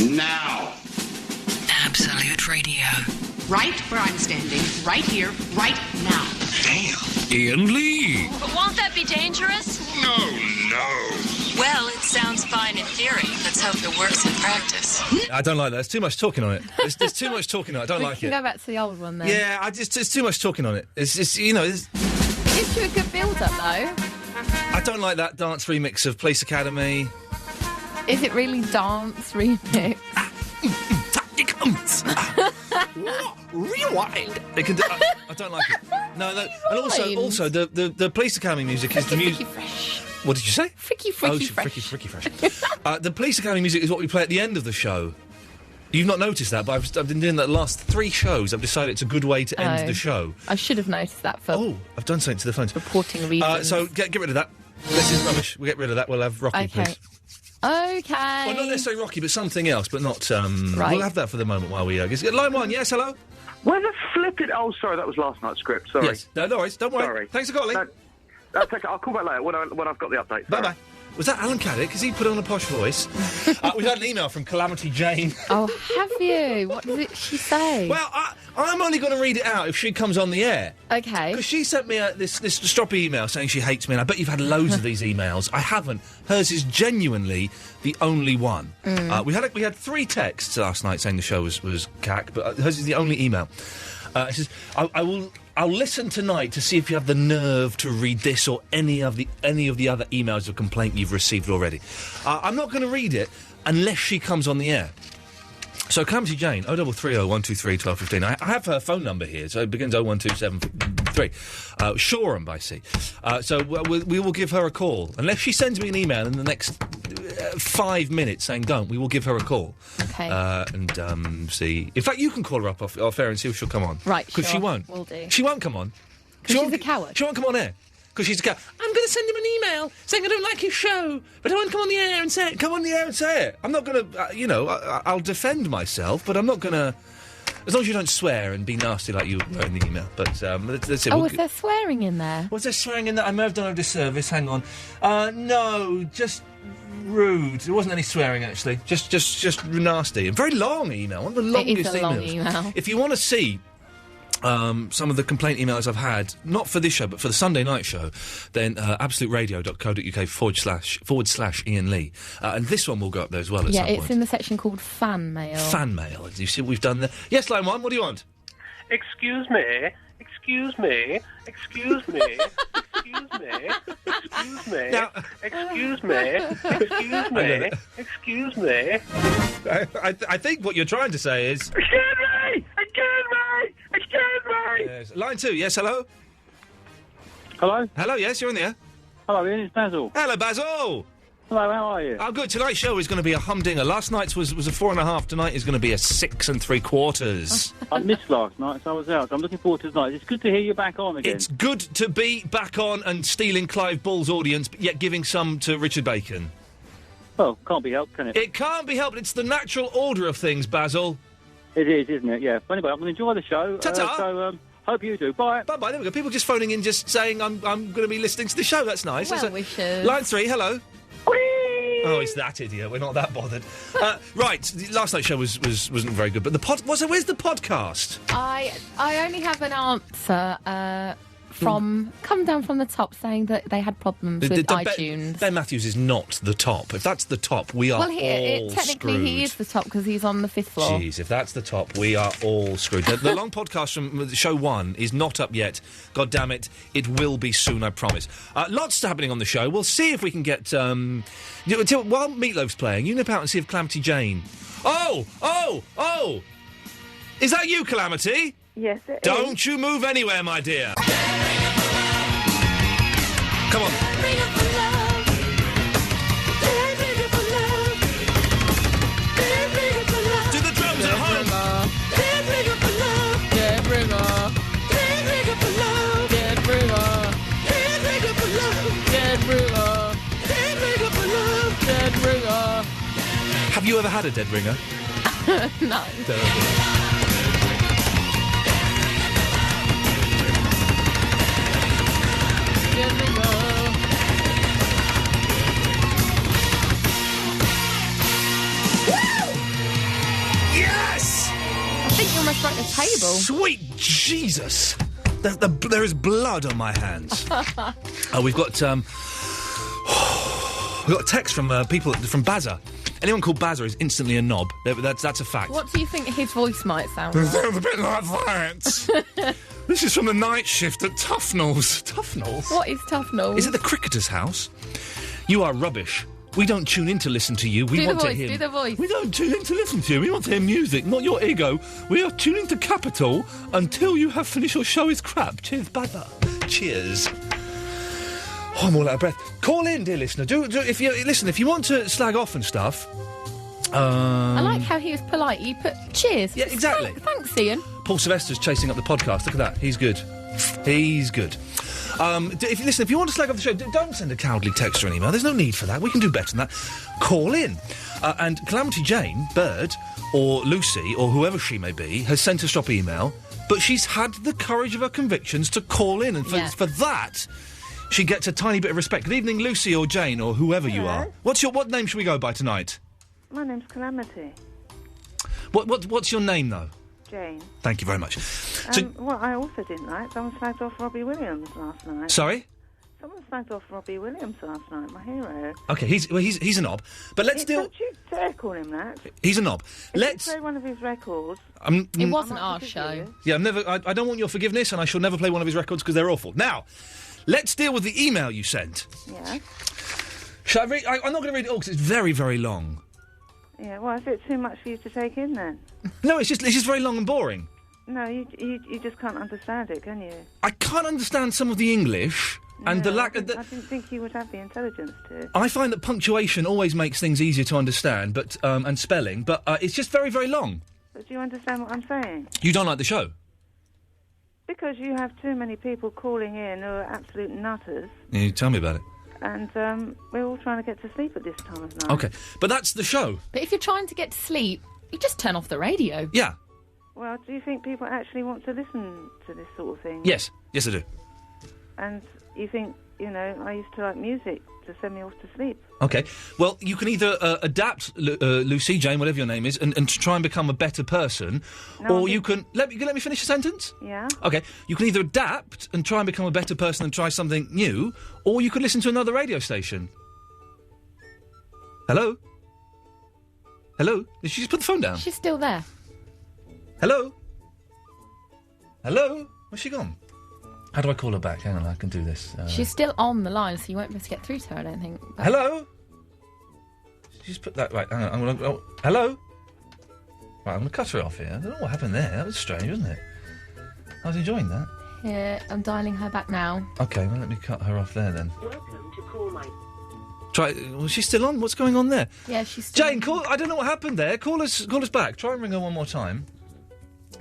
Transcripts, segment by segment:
Now. Absolute Radio. Right where I'm standing, right here, right now. Damn. Iain Lee. But won't that be dangerous? No. Well, it sounds fine in theory. Let's hope it works in practice. I don't like that. There's too much talking on it. There's too much talking on it. I don't like We it. can go back to the old one then. Yeah, there's too much talking on it. It's just, Gives you a good build-up, though. I don't like that dance remix of Police Academy. Is it really dance remix? Rewind. They can do, I don't like it. No, and also the Police Academy music is the music. Fresh. What did you say? Freaky Fresh. fresh. The Police Academy music is what we play at the end of the show. You've not noticed that, but I've been doing that the last 3 shows. I've decided it's a good way to end the show. I should have noticed that for I've done something to the phones. reporting reasons. So get rid of that. This is rubbish. We'll get rid of that. We'll have Rocky, please. Okay. Well, not necessarily Rocky, but something else, but not... Right. We'll have that for the moment while we... Line 1, yes, hello? Where the flip it? Oh, sorry, that was last night's script. Sorry. Yes. No worries, don't worry. Sorry. Thanks for calling. No, that's okay. I'll call back later when I've got the update. Sorry. Bye-bye. Was that Alan Caddick? Has he put on a posh voice? We've had an email from Calamity Jane. Oh, have you? What did she say? Well, I'm only going to read it out if she comes on the air. Okay. Because she sent me this stroppy email saying she hates me, and I bet you've had loads of these emails. I haven't. Hers is genuinely the only one. We had 3 texts last night saying the show was cack, but hers is the only email. It says, I'll listen tonight to see if you have the nerve to read this or any of the other emails of complaint you've received already. I'm not going to read it unless she comes on the air. So, Calamity Jane, 0330 123 1215. I have her phone number here, so it begins 01273. Shoreham by sea. So we will give her a call. Unless she sends me an email in the next 5 minutes saying don't, we will give her a call. Okay. And see. In fact, you can call her up off air and see if she'll come on. Right, Because she won't. Will do. She won't come on. Because she's a coward. She won't come on air. Because she's a coward. I'm going to send him an email saying I don't like his show, but I won't come on the air and say it. Come on the air and say it. I'm not going to, I'll defend myself, but I'm not going to... As long as you don't swear and be nasty like you were in the email. But that's it. Oh, is there swearing in there? Was there swearing in that? I may have done a disservice. Hang on. No, just rude. There wasn't any swearing, actually. Just nasty. A very long email. One of the longest It is a long emails. email. If you want to see... some of the complaint emails I've had, not for this show, but for the Sunday night show, then absoluteradio.co.uk / Iain Lee. And this one will go up there as well at some point. Yeah, it's in the section called Fan Mail. Fan Mail. You see what we've done there? Yes, line 1, what do you want? Excuse me. Excuse me. Excuse me. Excuse me. Excuse me. Now- Excuse me. Excuse me. Excuse me. I think what you're trying to say is... Excuse me! Excuse me! Excuse me! Yes. Line 2, yes, hello? Hello? Hello, yes, you're in there. Hello, Ian, it's Basil. Hello, Basil! Hello, how are you? Oh, good. Tonight's show is going to be a humdinger. Last night's was a 4.5. Tonight is going to be a 6 3/4. I missed last night, so I was out. I'm looking forward to tonight. It's good to hear you back on again. It's good to be back on and stealing Clive Bull's audience, but yet giving some to Richard Bacon. Well, can't be helped, can it? It can't be helped. It's the natural order of things, Basil. It is, isn't it? Yeah. But anyway, I'm going to enjoy the show. Ta-ta. So, hope you do. Bye. Bye-bye. There we go. People just phoning in just saying I'm going to be listening to the show. That's nice. Well wishes. Line 3, hello. Oh, it's that idiot. We're not that bothered. Right, last night's show wasn't very good, but where's the podcast? I only have an answer from come down from the top saying that they had problems with iTunes. Ben Matthews is not the top. If that's the top, we are all technically screwed. he is the top because he's on the 5th floor. Jeez, if that's the top, we are all screwed. The long podcast from show 1 is not up yet. God damn it, it will be soon, I promise. Lots happening on the show. We'll see if we can get... while Meatloaf's playing, you nip out and see if Calamity Jane... Oh! Is that you, Calamity? Yes, it is. Don't you move anywhere, my dear. Come on. Do the drums at home. Have you ever had a dead ringer? No. almost broke the table. Sweet Jesus! There is blood on my hands. We've got a text from people from Bazza. Anyone called Bazza is instantly a knob. That's a fact. What do you think his voice might sound like? It sounds a bit like that. This is from the night shift at Tufnell's. Tufnell's? What is Tufnell's? Is it the cricketer's house? You are rubbish. We don't tune in to listen to you. We want to hear. Do the voice. We don't tune in to listen to you. We want to hear music, not your ego. We are tuning to Capital until you have finished your show is crap. Cheers, Bazza. Cheers. Oh, I'm all out of breath. Call in, dear listener. If you want to slag off and stuff. I like how he was polite. He put cheers. Yeah, exactly. Thanks, Ian. Paul Sylvester's chasing up the podcast. Look at that. He's good. He's good. If you want to slag off the show, don't send a cowardly text or an email. There's no need for that. We can do better than that. Call in. And Calamity Jane, Bird, or Lucy, or whoever she may be, has sent a stop email, but she's had the courage of her convictions to call in, and for that, she gets a tiny bit of respect. Good evening, Lucy or Jane, or whoever you are. What name should we go by tonight? My name's Calamity. What's your name, though? Jane. Thank you very much. What I also didn't like, someone slagged off Robbie Williams last night. Sorry? Someone slagged off Robbie Williams last night, my hero. Okay, he's a knob. But let's deal... Don't you dare call him that. He's a knob. Let's play one of his records. It wasn't our show. Yeah, I don't want your forgiveness, and I shall never play one of his records because they're awful. Now, let's deal with the email you sent. Yeah. Shall I read... I'm not going to read it all because it's very, very long. Yeah, well, is it too much for you to take in then? No, it's just very long and boring. No, you just can't understand it, can you? I can't understand some of the English and the lack of... I didn't think you would have the intelligence to. I find that punctuation always makes things easier to understand, but and spelling, but it's just very, very long. But do you understand what I'm saying? You don't like the show? Because you have too many people calling in who are absolute nutters. You tell me about it. And we're all trying to get to sleep at this time of night. Okay, but that's the show. But if you're trying to get to sleep, you just turn off the radio. Yeah. Well, do you think people actually want to listen to this sort of thing? Yes, I do. And you think, I used to like music to send me off to sleep. Okay, well, you can either adapt, Lucy, Jane, whatever your name is, and try and become a better person, or you can... Let me finish a sentence? Yeah. Okay, you can either adapt and try and become a better person and try something new, or you could listen to another radio station. Hello? Hello? Did she just put the phone down? She's still there. Hello? Hello? Where's she gone? How do I call her back? Hang on, I can do this. She's still on the line, so you won't be able to get through to her, I don't think. But... Hello? Just put that... Right, hang on. Hello? Right, I'm going to cut her off here. I don't know what happened there. That was strange, wasn't it? I was enjoying that. Yeah, I'm dialing her back now. Okay, well, let me cut her off there, then. Welcome to Call My... Was she still on? What's going on there? Yeah, she's still Jane, call... I don't know what happened there. Call us back. Try and ring her one more time.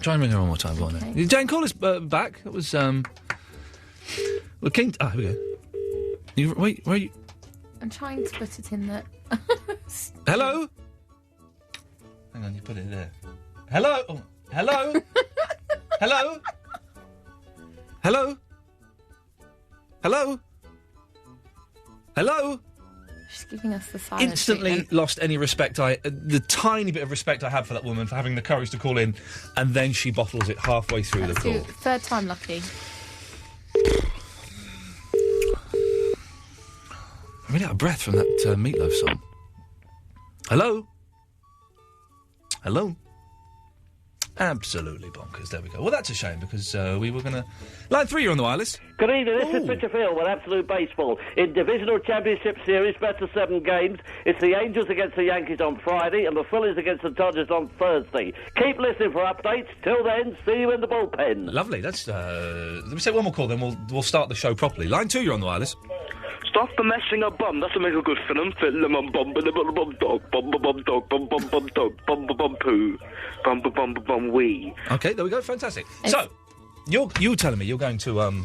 Go on then. Jane, call us back. It was, We're keen... here we go. Wait, where are you... I'm trying to put it in the... Hello? Hang on, you put it there. Hello? Oh, hello? Hello? Hello? Hello? Hello? She's giving us the silence. Instantly treatment. lost any respect. The tiny bit of respect I have for that woman for having the courage to call in, and then she bottles it halfway through the call. Third time lucky. I'm really out of breath from that Meatloaf song. Hello? Hello? Absolutely bonkers. There we go. Well, that's a shame because we were going to... Line 3, you're on the wireless. Good evening, this is Peter Field with Absolute Baseball. In Divisional Championship Series, best of 7 games, it's the Angels against the Yankees on Friday and the Phillies against the Dodgers on Thursday. Keep listening for updates. Till then, see you in the bullpen. Lovely. That's... let me take one more call, then we'll start the show properly. Line 2, you're on the wireless. Stop the messing a bum. That's a make a good film. Fiddle bum bum bum dog bum bum dog bum bum bum dog bum bum poo bum bum bum wee. Okay, there we go. Fantastic. So, you're telling me you're going to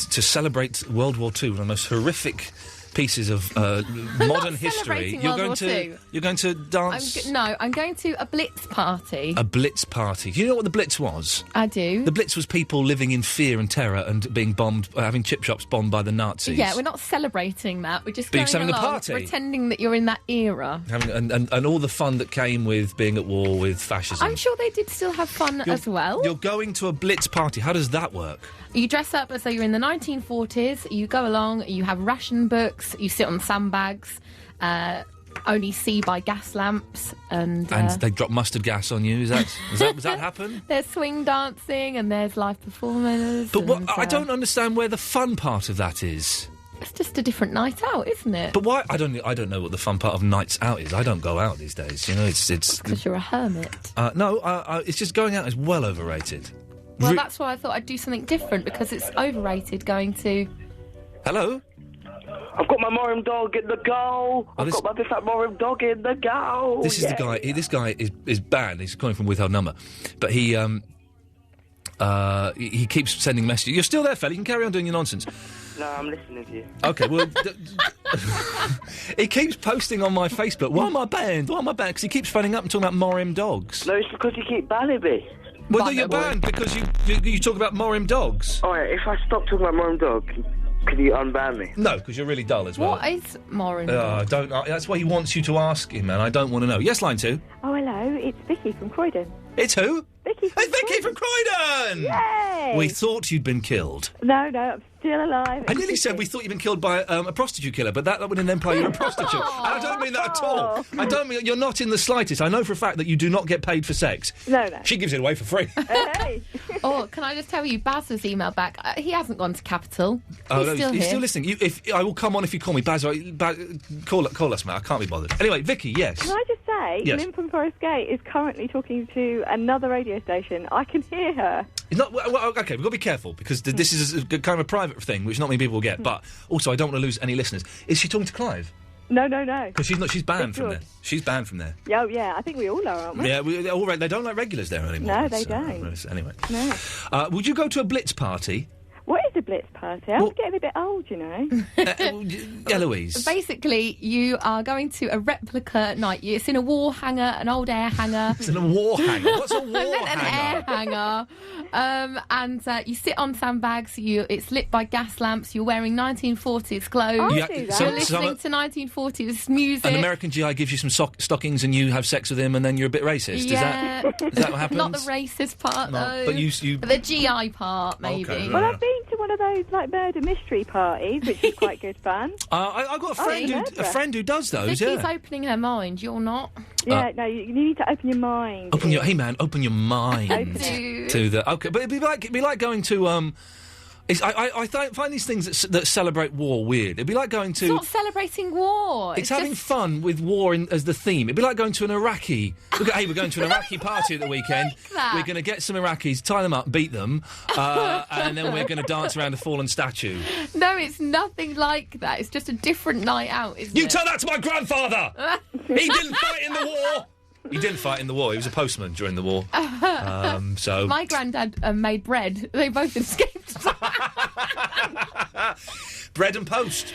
celebrate World War II, one of the most horrific pieces of modern history. You're going to dance. I'm going to a Blitz party. A Blitz party. Do you know what the Blitz was? I do. The Blitz was people living in fear and terror and being bombed, having chip shops bombed by the Nazis. Yeah, we're not celebrating that. We're just going having along, a party, pretending that you're in that era, and all the fun that came with being at war with fascism. I'm sure they did still have fun as well. You're going to a Blitz party. How does that work? You dress up as though you're in the 1940s, you go along, you have ration books, you sit on sandbags, only see by gas lamps, and they drop mustard gas on you. Does that happen? There's swing dancing and there's live performers. But I don't understand where the fun part of that is. It's just a different night out, isn't it? But why? I don't know what the fun part of nights out is. I don't go out these days. You know, it's because you're a hermit. No, it's just going out is well overrated. Well, that's why I thought I'd do something different, because it's overrated going to... Hello? I've got my Morim dog in the goal. I've got my big fat Morim dog in the goal. This is the guy. This guy is banned. He's calling from withheld number, but he keeps sending messages. You're still there, fella. You can carry on doing your nonsense. No, I'm listening to you. Okay, well, he keeps posting on my Facebook. Why am I banned? Because he keeps phoning up and talking about Morim dogs. No, it's because you keep banning me. Well, no, you're banned because you talk about Morim dogs. All right, if I stop talking about Morim dog, can you unban me? No, because you're really dull as well. What is Morim dog? That's why he wants you to ask him, man. I don't want to know. Yes, line 2. Oh, hello. It's Vicky from Croydon. It's who? Vicky from Croydon. Vicky from Croydon! Yay! We thought you'd been killed. No, I'm still alive. I nearly said we thought you'd been killed by a prostitute killer, but that wouldn't imply you're a prostitute. And I don't mean that at all. I don't mean... You're not in the slightest. I know for a fact that you do not get paid for sex. No. She gives it away for free. Hey! Oh, can I just tell you, Baz has emailed back. He hasn't gone to Capital. He's still listening. I will come on if you call me. Baz, call us, mate. I can't be bothered. Anyway, Vicky, yes. Can I just say, yes. Lynn from Forest Gate is currently talking to another radio station. I can hear her. It's not, okay, we've got to be careful, because this is a kind of a private thing, which not many people will get, but also I don't want to lose any listeners. Is she talking to Clive? No. Because she's banned from there. She's banned from there. Oh, yeah, I think we all are, aren't we? Yeah, they don't like regulars there anymore. No, they don't. Anyway. No. Would you go to a Blitz party? What is a Blitz party? I'm getting a bit old, you know. Eloise. Basically, you are going to a replica night. It's in a wall hanger, an old air hanger. It's in a war hanger? What's a war hanger? An air hanger. And you sit on sandbags. It's lit by gas lamps. You're wearing 1940s clothes. I'll do that. You're listening to 1940s music. An American GI gives you some stockings and you have sex with him and then you're a bit racist. Yeah. Is that what happens? Not the racist part, though. But you... The GI part, maybe. Okay, well, I've been to one of those murder mystery parties, which is quite good fun. I've got a friend who does those. Vicky's opening her mind. You're not. Yeah, no, you need to open your mind. Open your mind to the. Okay, but it'd be like going to I find these things that celebrate war weird. It'd be like going to... It's not celebrating war. It's having fun with war as the theme. It'd be like going to an Iraqi... Hey, we're going to an Iraqi party at the weekend. Like we're going to get some Iraqis, tie them up, beat them, and then we're going to dance around a fallen statue. No, it's nothing like that. It's just a different night out, isn't it? You tell that to my grandfather! He didn't fight in the war! He didn't fight in the war. He was a postman during the war. So my granddad made bread. They both escaped. Bread and post.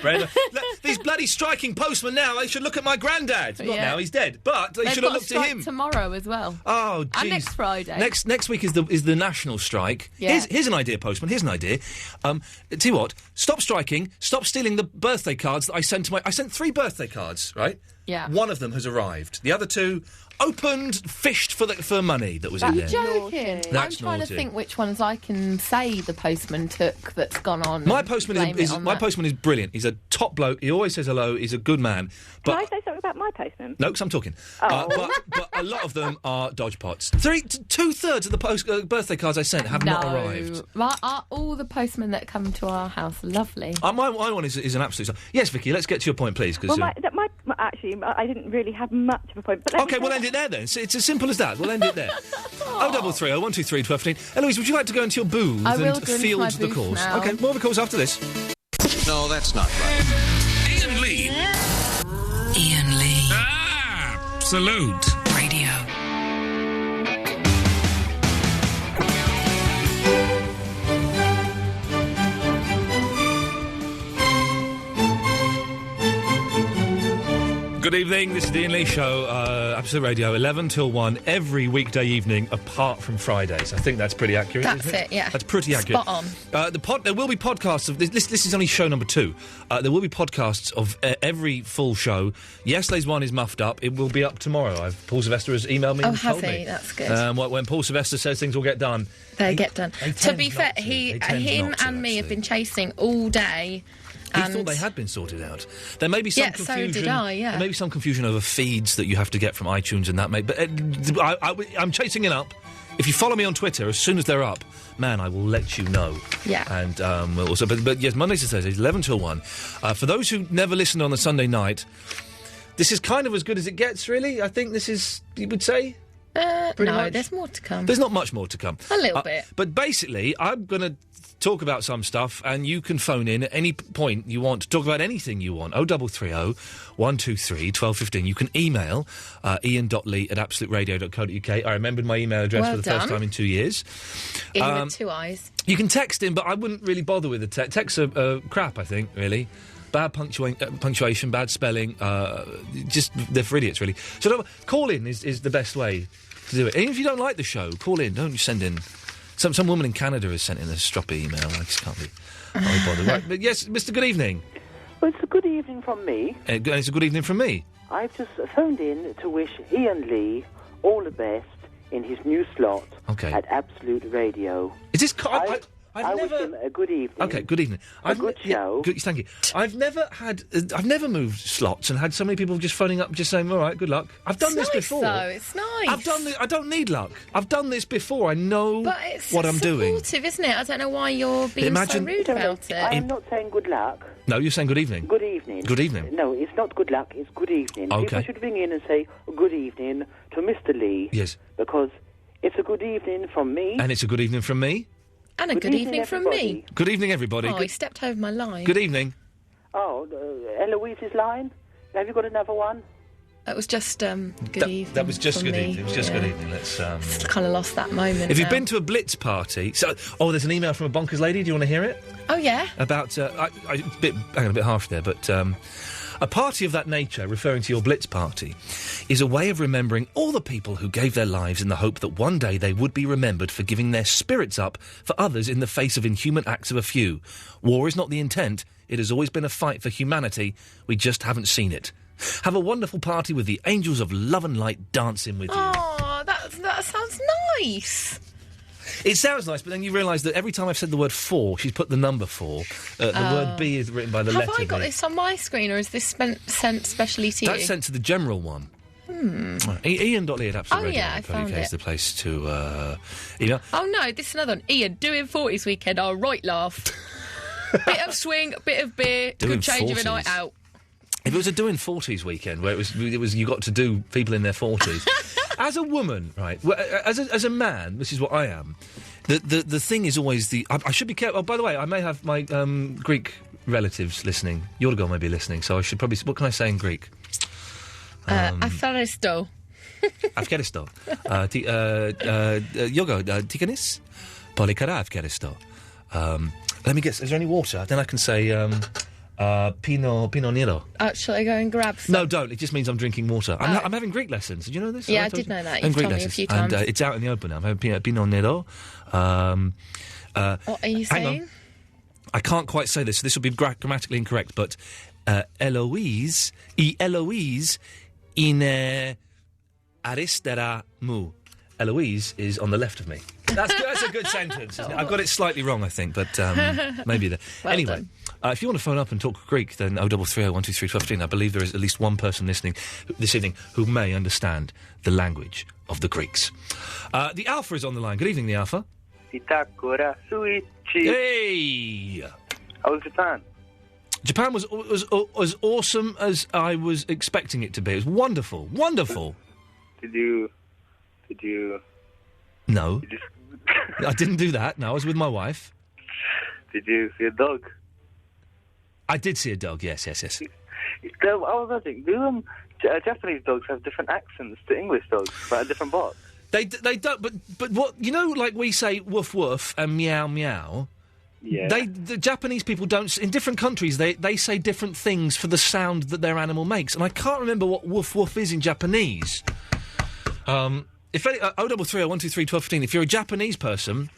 These bloody striking postmen now, they should look at my granddad. Not now, he's dead. But they should have looked at him. Tomorrow as well. Oh, jeez. And next Friday. Next week is the national strike. Yeah. Here's an idea, postman. Here's an idea. Tell you what, stop striking, stop stealing the birthday cards that I sent to I sent 3 birthday cards, right? Yeah. One of them has arrived. The other 2... opened, fished for money that was in there. You're joking. That's I'm trying to think which ones I can say the postman took that's gone on. My postman is brilliant. He's a top bloke. He always says hello. He's a good man. But can I say something about my postman? No, because I'm talking. Oh. But a lot of them are dodgepots. 2/3 of the birthday cards I sent have not arrived. All the postmen that come to our house are lovely. My one is an absolute... Yes, Vicky, let's get to your point, please. Well, actually, I didn't really have much of a point. But OK, we'll end it there, then. It's as simple as that. We'll end it there. 0330 123 1215. Eloise, would you like to go into your booth and field the calls? Now. OK, more of the calls after this. No, that's not right. Iain Lee. Iain Lee. Absolute Radio. Good evening, this is the Iain Lee Show, Absolute Radio, 11 till 1, every weekday evening, apart from Fridays. I think that's pretty accurate, That's isn't it? yeah. That's pretty accurate. Spot on. There will be podcasts of... This is only show number 2. There will be podcasts of every full show. Yesterday's one is muffed up. It will be up tomorrow. Paul Sylvester has emailed me and has told me. he? That's good. When Paul Sylvester says things will get done... They get done. To be fair, They tend him not to, and me have actually. been chasing all day. He thought they had been sorted out. There may be some confusion. So did I, yeah. There may be some confusion over feeds that you have to get from iTunes and that, mate. But I'm chasing it up. If you follow me on Twitter, as soon as they're up, man, I will let you know. Yeah. And also, but yes, Mondays to Thursdays, 11 till 1. For those who never listened on a Sunday night, this is kind of as good as it gets, really. I think this is, you would say? No, much? there's more to come. There's not much more to come. A little bit. But basically, I'm going to talk about some stuff, and you can phone in at any point you want to talk about anything you want. 0330 123 1215. You can email ian.lee@absoluteradio.co.uk. I remembered my email address for the first time in 2 years. Ian with 2 eyes. You can text in, but I wouldn't really bother with the text. Texts are crap, I think, really. Bad punctuation, bad spelling, just they're for idiots, really. So call in is the best way to do it. Even if you don't like the show, call in. Don't send in. Some woman in Canada has sent in a stroppy email. I just can't be bothered. Right, but yes, Mr. Good Evening. Well, it's a good evening from me. It's a good evening from me. I've just phoned in to wish Iain Lee all the best in his new slot at Absolute Radio. Is this... I wish him a good evening. Okay, good evening. Good show. Thank you. I've never moved slots and had so many people just phoning up just saying, all right, good luck. I've done this before. Though. It's nice. I don't need luck. I've done this before. I know what I'm doing. It's supportive, isn't it? I don't know why you're being so rude about it. I'm not saying good luck. No, you're saying good evening. Good evening. Good evening. No, it's not good luck, it's good evening. Okay. People should ring in and say good evening to Mr. Lee. Yes. Because it's a good evening from me. And it's a good evening from me. And a good evening from me. Good evening, everybody. Oh, he stepped over my line. Good evening. Oh, Eloise's line? Have you got another one? That was just good evening. That was just from good me. evening. It was just good evening. Let's. Kind of lost that moment. If you've been to a Blitz party, there's an email from a bonkers lady. Do you want to hear it? Oh yeah. About a bit harsh there, but a party of that nature, referring to your Blitz party, is a way of remembering all the people who gave their lives in the hope that one day they would be remembered for giving their spirits up for others in the face of inhuman acts of a few. War is not the intent. It has always been a fight for humanity. We just haven't seen it. Have a wonderful party with the angels of love and light dancing with you. Oh, that sounds nice. It sounds nice, but then you realise that every time I've said the word 4, she's put the number 4. The word B is written by the letter B. Have I got this on my screen, or is this sent specially to you? That's sent to the general one. Ian.lee at Absolute Radio. I found it. Is the place to email. Oh no, this is another one. Ian, doing 40s weekend. All right, laugh. Bit of swing, bit of beer, Doing good change of a 40s. night out. If it was a doing 40s weekend, where it was you got to do people in their 40s. As a woman, right? As a man, this is what I am. The thing is always I should be careful. Oh, by the way, I may have my Greek relatives listening. Yorgo may be listening, so I should probably. What can I say in Greek? Afaristo. Afghanistan. Yorgo, Tikanis? Polikara Afghanistan. Let me guess. Is there any water? Then I can say Pinot Nero. Shall I go and grab some? No, don't. It just means I'm drinking water. I'm having Greek lessons. Did you know this? Yeah, I did know that. I'm You've Greek told me a lessons, few times. and it's out in the open now. I'm having Pinot Nero. What are you saying? On. I can't quite say this. So this will be grammatically incorrect, but Eloise in aristera mu. Eloise is on the left of me. That's a good sentence, isn't it? I've got it slightly wrong, I think, but maybe there. Well anyway, if you want to phone up and talk Greek, then 0330 123 1215. I believe there is at least one person listening this evening who may understand the language of the Greeks. The Alpha is on the line. Good evening, the Alpha. Hey! How was Japan? Japan was as awesome as I was expecting it to be. It was wonderful. Wonderful. Did you... No. I didn't do that. No, I was with my wife. Did you see a dog? I did see a dog, yes. I was wondering, do Japanese dogs have different accents to English dogs, like a different box? They don't, but what, you know, like we say woof woof and meow meow, Yeah. The Japanese people don't. In different countries, they say different things for the sound that their animal makes, and I can't remember what woof woof is in Japanese. If any, 0330 123 1215. If you're a Japanese person,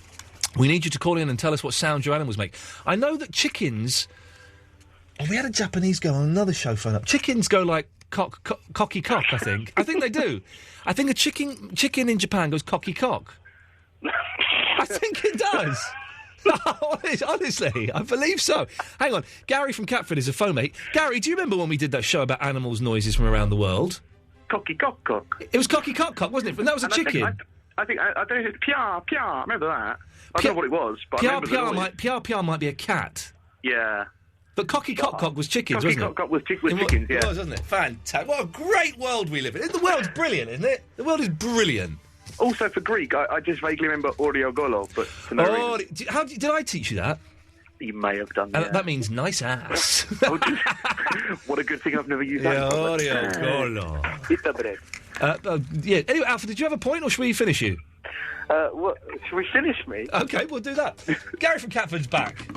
we need you to call in and tell us what sound your animals make. I know that chickens. Oh, we had a Japanese go on another show phone up. Chickens go like cocky cock. I think they do. I think a chicken in Japan goes cocky cock. I think it does. Honestly, I believe so. Hang on. Gary from Catford is a phone mate. Gary, do you remember when we did that show about animals' noises from around the world? Cocky cock cock. It was cocky cock cock, wasn't it? And that was a chicken. I don't know if it's pia pia. I remember that. I don't know what it was, but I remember the noise. Pia might be a cat. Yeah. But cocky cock cock was chickens, wasn't it? Cocky cock cock was chickens, yeah. It was, wasn't it? Fantastic. What a great world we live in. The world's brilliant, isn't it? The world is brilliant. Also, for Greek, I just vaguely remember Oriogolo, but for no reason. Did I teach you that? You may have done that. That means nice ass. What a good thing I've never used that. Oriogolo. Yeah. Anyway, Alfred, did you have a point, or should we finish you? Should we finish me? OK, we'll do that. Gary from Catford's back.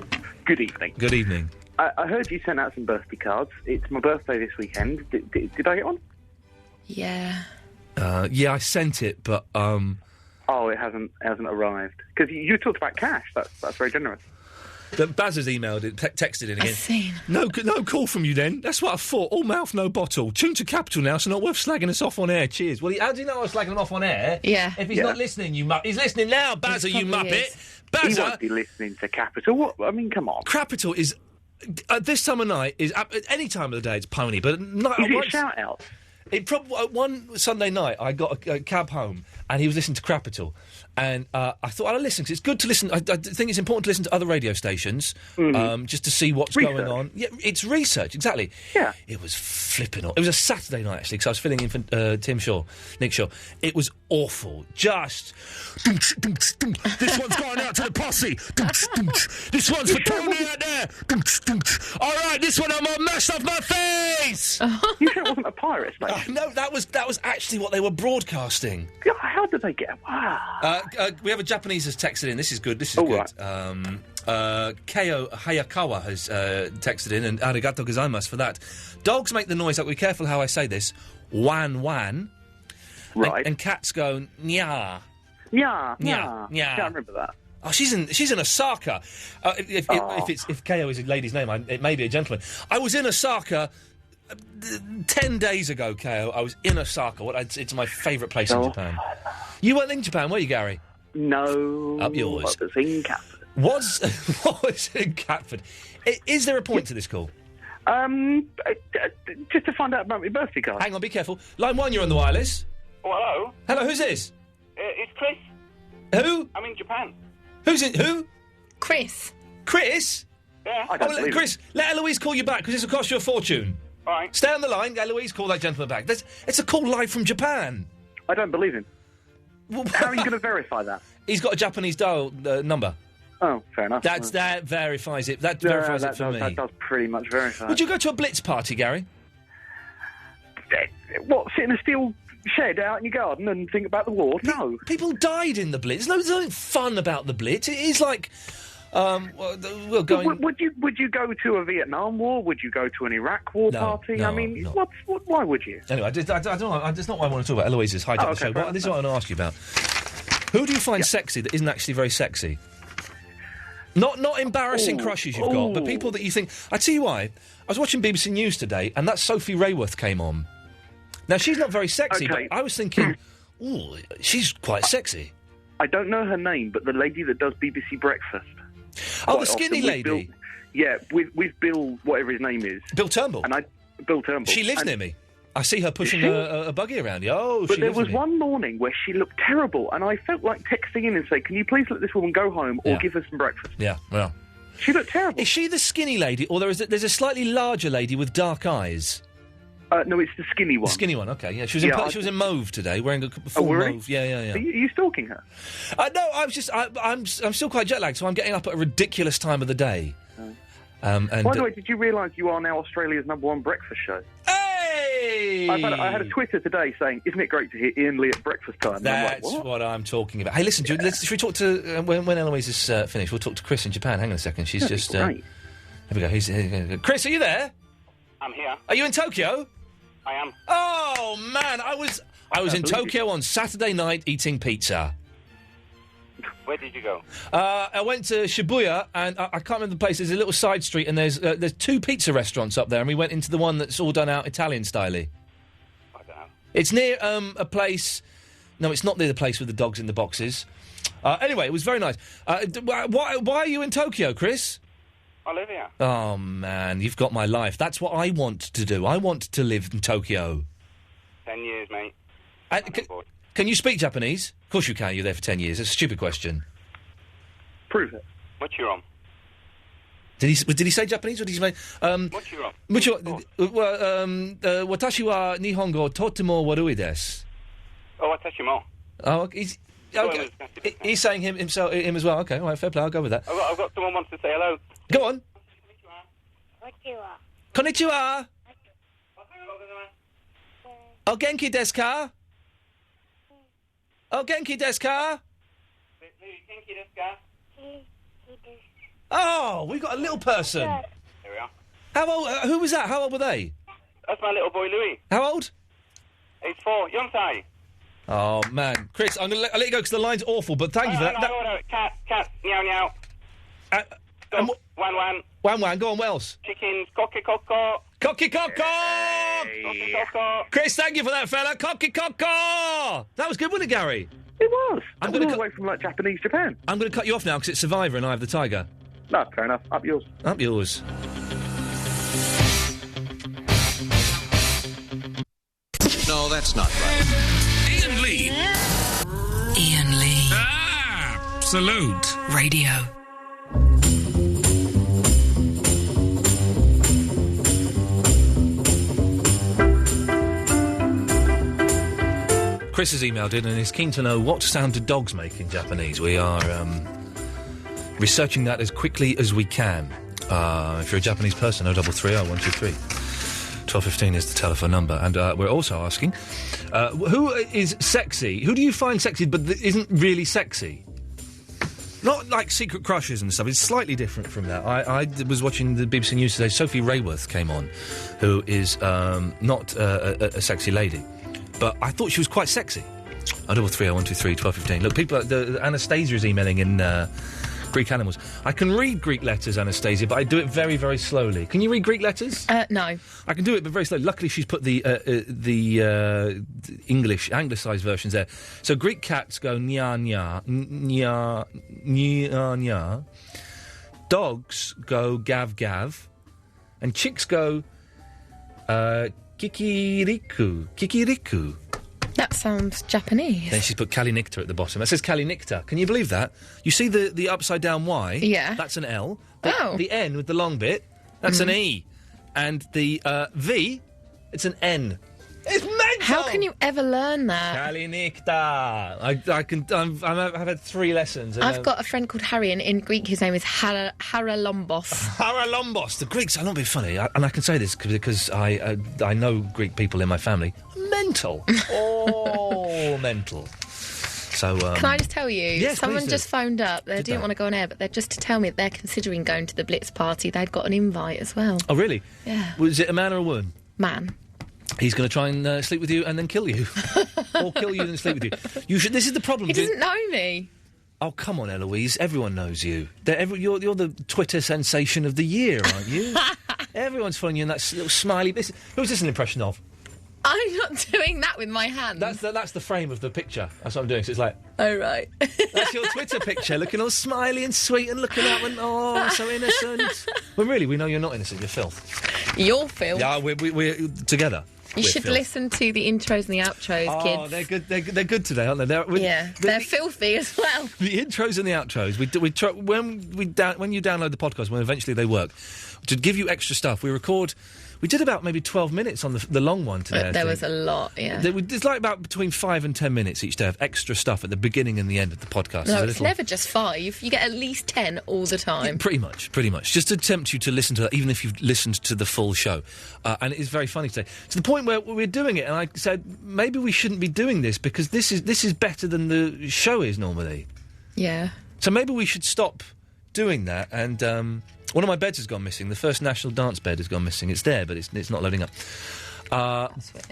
Good evening. Good evening. I heard you sent out some birthday cards. It's my birthday this weekend. Did I get one? Yeah. Yeah, I sent it, but Oh, it hasn't arrived. Because you talked about cash. That's very generous. Baz has emailed it, texted it again. I've seen. No call from you then. That's what I thought. All mouth, no bottle. Tune to Capital now, so not worth slagging us off on air. Cheers. Well, how do you know I was slagging him off on air? Yeah. If he's not listening, he's listening now, Bazza, you muppet. Bazza. He won't be listening to Capital. What? I mean, come on. Capital is... this time of night is... At any time of the day, it's pony, but... Is it a shout-out? It probably one Sunday night I got a cab home and he was listening to Crapital, and I thought I'd listen because it's good to listen. I think it's important to listen to other radio stations just to see what's going on. Yeah, it's research, exactly. Yeah, it was flipping. It was a Saturday night actually because I was filling in for Nick Shaw. It was awful. Just this one's going out to the posse. This one's for Tony out there. All right, this one I'm all mashed off my face. You sure it wasn't a pirate station? No, that was actually what they were broadcasting. How did they get? Wow. We have a Japanese has texted in. This is good. This is good. Right. Keo Hayakawa has texted in, and arigato gozaimasu for that. Dogs make the noise. Be careful how I say this. Wan wan. Right. And cats go nya. Nya. Nya. Yeah, I remember that. Oh, she's in Osaka. If Keo is a lady's name, it may be a gentleman. I was in Osaka 10 days ago, Keo. I was in Osaka. It's my favourite place in Japan. You weren't in Japan, were you, Gary? No. Up yours. I was in Catford. What was in Catford? Is there a point to this call? Just to find out about my birthday card. Hang on, be careful. Line 1, you're on the wireless. Oh, hello. Hello, who's this? It's Chris. Who? I'm in Japan. Who's it? Who? Chris. Chris? Yeah. Chris, let Eloise call you back because this will cost you a fortune. All right. Stay on the line. Eloise, call that gentleman back. It's a call live from Japan. I don't believe him. How are you going to verify that? He's got a Japanese dial number. Oh, fair enough. That verifies it. That verifies it for me. That does pretty much verify. Would you go to a Blitz party, Gary? What, sit in a steel shed out in your garden and think about the war? No. People died in the Blitz. There's nothing fun about the Blitz. It is like... we're going... Would you go to a Vietnam War? Would you go to an Iraq War party? No, I mean, why would you? Anyway, I don't know. That's not what I want to talk about. Eloise has hijacked the show. But this is what I want to ask you about. Who do you find sexy that isn't actually very sexy? Not embarrassing crushes you've got, but people that you think... I tell you why. I was watching BBC News today, and that Sophie Rayworth came on. Now, she's not very sexy, but I was thinking, ooh, she's quite sexy. I don't know her name, but the lady that does BBC Breakfast. Oh, the skinny lady? With Bill, whatever his name is. Bill Turnbull? Bill Turnbull. She lives near me. I see her pushing a buggy around. But there was one morning where she looked terrible, and I felt like texting in and saying, can you please let this woman go home or give her some breakfast? Yeah, well. She looked terrible. Is she the skinny lady, or there's a slightly larger lady with dark eyes? No, it's the skinny one. The skinny one, okay, yeah. She was in mauve today, wearing a full mauve. Yeah. Are you stalking her? No, I'm still quite jet-lagged, so I'm getting up at a ridiculous time of the day. By the way, did you realise you are now Australia's #1 breakfast show? Hey! Hey! I had a Twitter today saying, "Isn't it great to hear Iain Lee at breakfast time?" And I'm like, That's what I'm talking about. Hey, listen, should we talk to when Eloise is finished? We'll talk to Chris in Japan. Hang on a second. She's just. Great. Here we go. Chris, are you there? I'm here. Are you in Tokyo? I am. Oh man, I was in Tokyo on Saturday night eating pizza. Where did you go? I went to Shibuya, and I can't remember the place. There's a little side street, and there's 2 pizza restaurants up there, and we went into the one that's all done out Italian style-y. I don't know. It's near a place. No, it's not near the place with the dogs in the boxes. Anyway, it was very nice. Why are you in Tokyo, Chris? I live here. Oh man, you've got my life. That's what I want to do. I want to live in Tokyo. 10 years, mate. Can you speak Japanese? Of course you can. You're there for 10 years. It's a stupid question. Prove it. What's your on? Did he say Japanese or did he say? What's your on? Watashi wa Nihongo totemo warui desu. Oh, watashi mo. Oh, he's okay. He's saying him as well. Okay, all right, fair play. I'll go with that. I've got someone wants to say hello. Go on. Konnichiwa. O genki desu ka? O genki desu ka? Oh, we've got a little person. There we are. How old? Who was that? How old were they? That's my little boy, Louis. How old? He's 4. Yonsai. Oh, man. Chris, I'll let you go because the line's awful, but thank you for that. No. Cat, meow, meow. Dog, wan. Wan, go on, what else? Chickens, cocky, coco. Cocky, coco! Hey. Cocky, coco. Chris, thank you for that, fella. Cocky, coco! That was good, wasn't it, Gary? It was. I'm going away from, Japanese Japan. I'm going to cut you off now because it's Survivor and I have the tiger. No, fair enough. Up yours. Up yours. No, that's not right. Iain Lee. Iain Lee. Absolute Radio. Chris has emailed in and is keen to know what sound do dogs make in Japanese. We are researching that as quickly as we can. If you're a Japanese person, 0330 123. 12:15 is the telephone number. And we're also asking, who is sexy? Who do you find sexy but isn't really sexy? Not like secret crushes and stuff. It's slightly different from that. I was watching the BBC News today. Sophie Rayworth came on, who is not a sexy lady. But I thought she was quite sexy. 0330 123 12:15. Look, people, Anastasia is emailing in Greek animals. I can read Greek letters, Anastasia, but I do it very, very slowly. Can you read Greek letters? No. I can do it, but very slowly. Luckily, she's put the English, anglicised versions there. So Greek cats go nya nya, nya nya nya. Dogs go gav gav, and chicks go kikiriku, kikiriku. That sounds Japanese. Then she's put Kalinicta at the bottom. It says Kalinicta. Can you believe that? You see the upside down Y? Yeah. That's an L. Oh. The N with the long bit, that's an E. And the V, it's an N. It's mental! How can you ever learn that? Kalinicta. I've had 3 lessons. I've got a friend called Harry, and in Greek his name is Haralombos. Haralombos. The Greeks, I'm not being funny, and I can say this because I know Greek people in my family. Mental. Oh, mental. So, can I just tell you? Yes, someone please just phoned up. They didn't want to go on air, but they're just to tell me that they're considering going to the Blitz party. They'd got an invite as well. Oh, really? Yeah. Was it a man or a woman? Man. He's going to try and sleep with you and then kill you. Or kill you and then sleep with you. This is the problem. He doesn't know me. Oh, come on, Eloise. Everyone knows you. You're the Twitter sensation of the year, aren't you? Everyone's following you in that little smiley... Who's this an impression of? I'm not doing that with my hands. That's the frame of the picture. That's what I'm doing. So it's like... Oh, right. That's your Twitter picture, looking all smiley and sweet and looking up and, oh, so innocent. Well, really, we know you're not innocent. You're filth. You're filth. Yeah, we're together. You should listen to the intros and the outros, kids. Oh, they're good. They're good today, aren't they? They're filthy as well. The intros and the outros. We try, when you download the podcast, when eventually they work, to give you extra stuff. We record We did about maybe 12 minutes on the long one today. There was a lot, yeah. There's like about between 5 and 10 minutes each day of extra stuff at the beginning and the end of the podcast. No, it's never just 5. You get at least 10 all the time. Yeah, pretty much. Just to tempt you to listen to that, even if you've listened to the full show. And it is very funny today. To the point where we're doing it, and I said, maybe we shouldn't be doing this because this is better than the show is normally. Yeah. So maybe we should stop doing that. And one of my beds has gone missing. The first national dance bed has gone missing. It's there, but it's not loading up.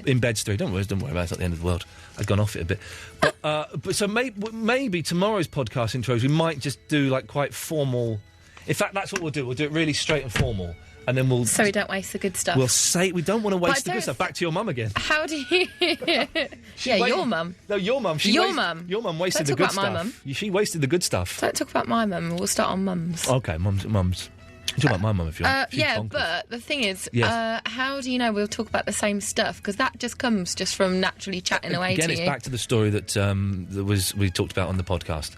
In beds 3. Don't worry about it. It's not the end of the world. I've gone off it a bit. But so maybe tomorrow's podcast intros we might just do like quite formal. In fact, that's what we'll do. We'll do it really straight and formal, and then we'll. So we don't waste the good stuff. We'll say we don't want to waste the good stuff. Back to your mum again. How do you? Your mum. No, your mum. Your mum. Your mum wasted the good stuff. Don't talk about my mum. She wasted the good stuff. Don't talk about my mum. We'll start on mums. Okay, mums. Talk about my mum if you want. Yeah, bonkers. But the thing is, how do you know we'll talk about the same stuff? Because that just comes just from naturally chatting away to you. Again, it's back to the story that we talked about on the podcast.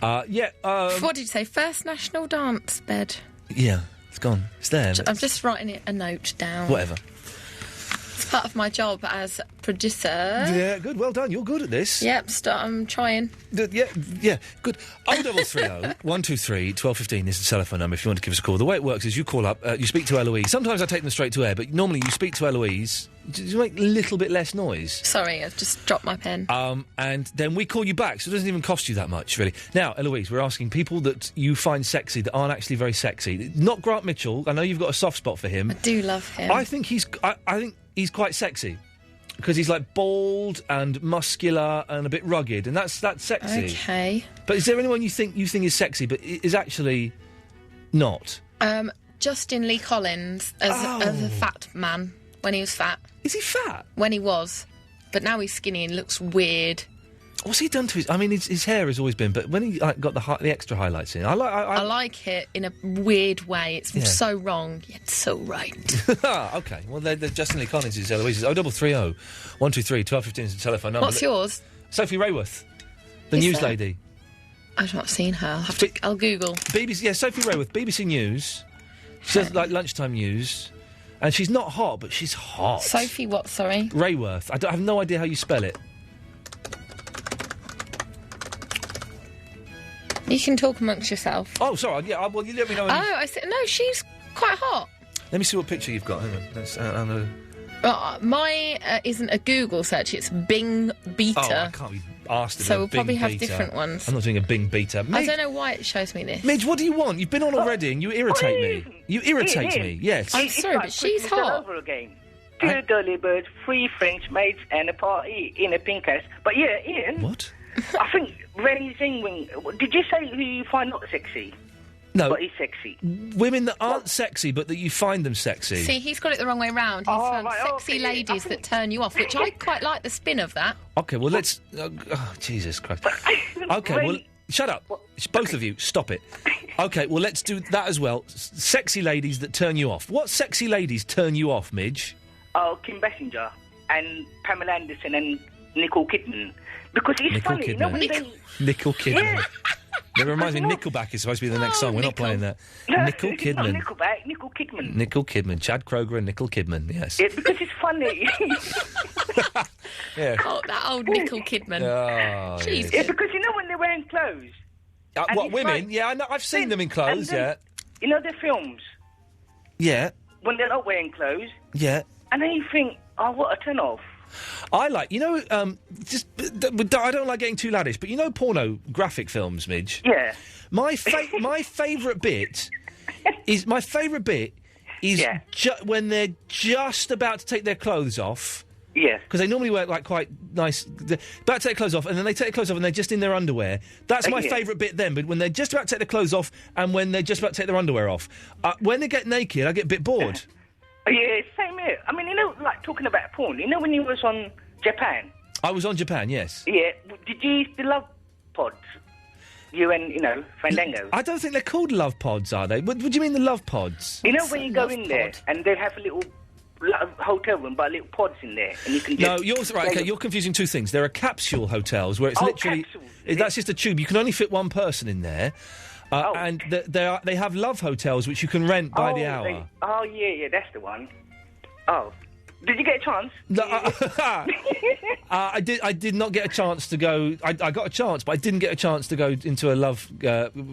What did you say? First national dance bed? Yeah, it's gone. It's there. I'm just writing a note down. Whatever. It's part of my job as producer. Yeah, good. Well done. You're good at this. Yep, I'm trying. Yeah, good. 0330 123 1215 is the telephone number if you want to give us a call. The way it works is you call up, you speak to Eloise. Sometimes I take them straight to air, but normally you speak to Eloise. You make a little bit less noise. Sorry, I've just dropped my pen. And then we call you back, so it doesn't even cost you that much, really. Now, Eloise, we're asking people that you find sexy that aren't actually very sexy. Not Grant Mitchell. I know you've got a soft spot for him. I do love him. I think he's quite sexy. Because he's like bald and muscular and a bit rugged, and that's sexy. Okay. But is there anyone you think is sexy but is actually not? Justin Lee Collins as a fat man when he was fat. Is he fat? When he was, but now he's skinny and looks weird. What's he done to his? I mean, his hair has always been, but when he got the extra highlights in, I like it in a weird way. It's so wrong yet so right. Okay, well, they're Justin Lee Collins is Eloise's. 0330 123 1215 is the telephone number. What's yours? Sophie Rayworth, the news lady. I've not seen her. I'll Google. BBC, yeah, Sophie Rayworth, BBC News. She does like lunchtime news. And she's not hot, but she's hot. Sophie what, sorry? Rayworth. I have no idea how you spell it. You can talk amongst yourself. Oh, sorry. Yeah, well, you let me know. I said no. She's quite hot. Let me see what picture you've got. Hang on. Let's, mine isn't a Google search. It's Bing Beta. Oh, I can't be asked. So we'll probably have beta. different ones. I'm not doing a Bing Beta. I don't know why it shows me this. Midge, what do you want? You've been on already, and you irritate me. You irritate me. Yes. I'm sorry, but she's hot. Over again. 2 girly birds, 3 French maids, and a party in a pink house. But yeah, Ian. What? I think Rennie Zingwing. Did you say who you find not sexy? No. But he's sexy. Women that aren't sexy, but that you find them sexy. See, he's got it the wrong way round. He's found sexy ladies that turn you off, which I quite like the spin of that. Okay, well, let's... Jesus Christ. Okay, well, shut up. Both of you, stop it. Okay, well, let's do that as well. Sexy ladies that turn you off. What sexy ladies turn you off, Midge? Oh, Kim Basinger and Pamela Anderson and Nicole Kidman. Because it's Nicole funny, Kidman. you know, when they... Nicole Kidman. Yeah. That reminds me, Nickelback is supposed to be the next song. We're not playing that. Nicole Kidman. Not Nickelback, Nicole Kidman. Nicole Kidman. Chad Kroger and Nicole Kidman, yes. Yeah, because it's funny. Yeah. Oh, that old Nicole Kidman. Oh, Jeez. Yeah, because you know when they're wearing clothes. What, women? Like, yeah, I know, I've seen them in clothes, then, You know their films? Yeah. When they're not wearing clothes. Yeah. And then you think, oh, what a turn-off. I like, I don't like getting too laddish, but you know pornographic films, Midge? Yeah. My favourite bit is when they're just about to take their clothes off. Yeah. Because they normally wear, like, quite nice... about to take their clothes off, and then they take their clothes off and they're just in their underwear. That's my favourite bit then, but when they're just about to take their clothes off and when they're just about to take their underwear off. When they get naked, I get a bit bored. Yeah, same here. I mean, you know, like, talking about porn, you know when you was on Japan? I was on Japan, yes. Yeah. Did you use the love pods? You and, Fandango? I don't think they're called love pods, are they? What do you mean, the love pods? You know when you go in there and they have a little hotel room, but little pods in there, and you can just... No, you're confusing two things. There are capsule hotels where it's literally... capsules. That's just a tube. You can only fit one person in there. And they have love hotels which you can rent by the hour. Yeah, that's the one. Oh. Did you get a chance? No, I did not get a chance to go. I got a chance, but I didn't get a chance to go into a love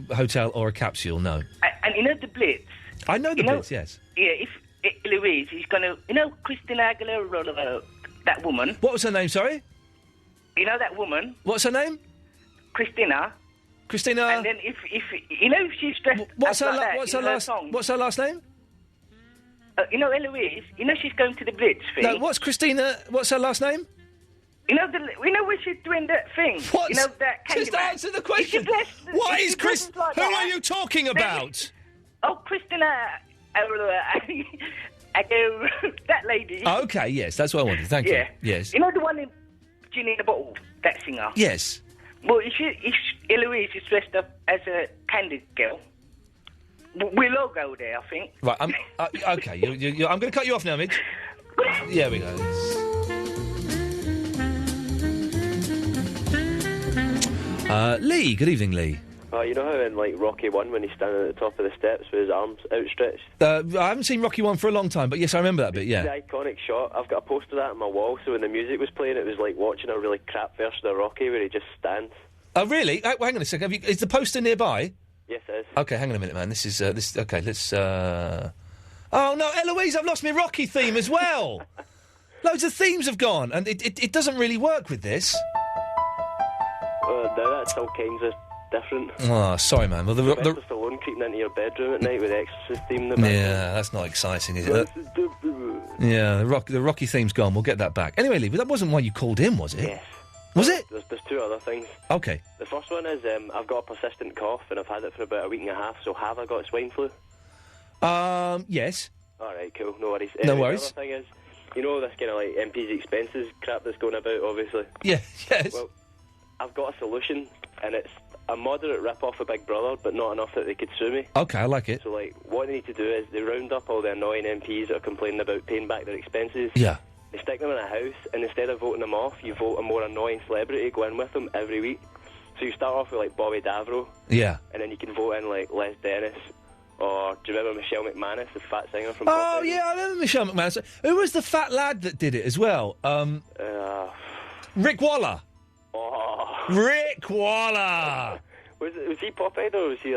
hotel or a capsule. No. And you know the Blitz. I know the Blitz. Yes. Yeah. If Louise is gonna, Christina Aguilera, that woman. What was her name? Sorry. You know that woman. What's her name? Christina. And then if she's dressed. What's her last name? Eloise. She's going to the Blitz thing. No, what's Christina? What's her last name? When she's doing that thing. What? That Just answer the question. What is Chris? Like who that, are you talking about? Christina. That lady. Oh, okay, yes, that's what I wanted. Thank you. Yes. You know the one in Ginny in the Bottle, that singer? Yes. Well, if Eloise is dressed up as a candy girl, we'll all go there, I think. Right, okay, I'm going to cut you off now, Midge. Yeah, we go. Lee, good evening, Lee. You know how in, Rocky 1, when he's standing at the top of the steps with his arms outstretched? I haven't seen Rocky 1 for a long time, but yes, I remember that bit, yeah. The iconic shot. I've got a poster of that on my wall, so when the music was playing, it was like watching a really crap version of Rocky where he just stands. Oh, really? Hang on a second. Is the poster nearby? Yes, it is. Okay, hang on a minute, man. Okay, let's, Oh, no, Eloise, I've lost my Rocky theme as well! Loads of themes have gone, and it doesn't really work with this. No, that's all kinds of different. Oh, sorry, man. Well, the Stallone creeping into your bedroom at night with the Exorcist theme in the back. Yeah, that's not exciting, is it? Yeah, the Rocky theme's gone. We'll get that back. Anyway, Lee, that wasn't why you called in, was it? Yes. Was it? There's two other things. Okay. The first one is I've got a persistent cough and I've had it for about a week and a half, so have I got swine flu? Yes. Alright, cool, no worries. No worries. The other thing is, this kind of MP's expenses crap that's going about, obviously. Yeah, yes. Well, I've got a solution, and it's a moderate rip-off of Big Brother, but not enough that they could sue me. Okay, I like it. So, what they need to do is they round up all the annoying MPs that are complaining about paying back their expenses. Yeah. They stick them in a house, and instead of voting them off, you vote a more annoying celebrity to go in with them every week. So you start off with, Bobby Davro. Yeah. And then you can vote in, Les Dennis. Or, do you remember Michelle McManus, the fat singer from... Oh, yeah, I remember Michelle McManus. Who was the fat lad that did it as well? Rick Waller. Oh. Rick Waller! Was he Pop Idol, or was he,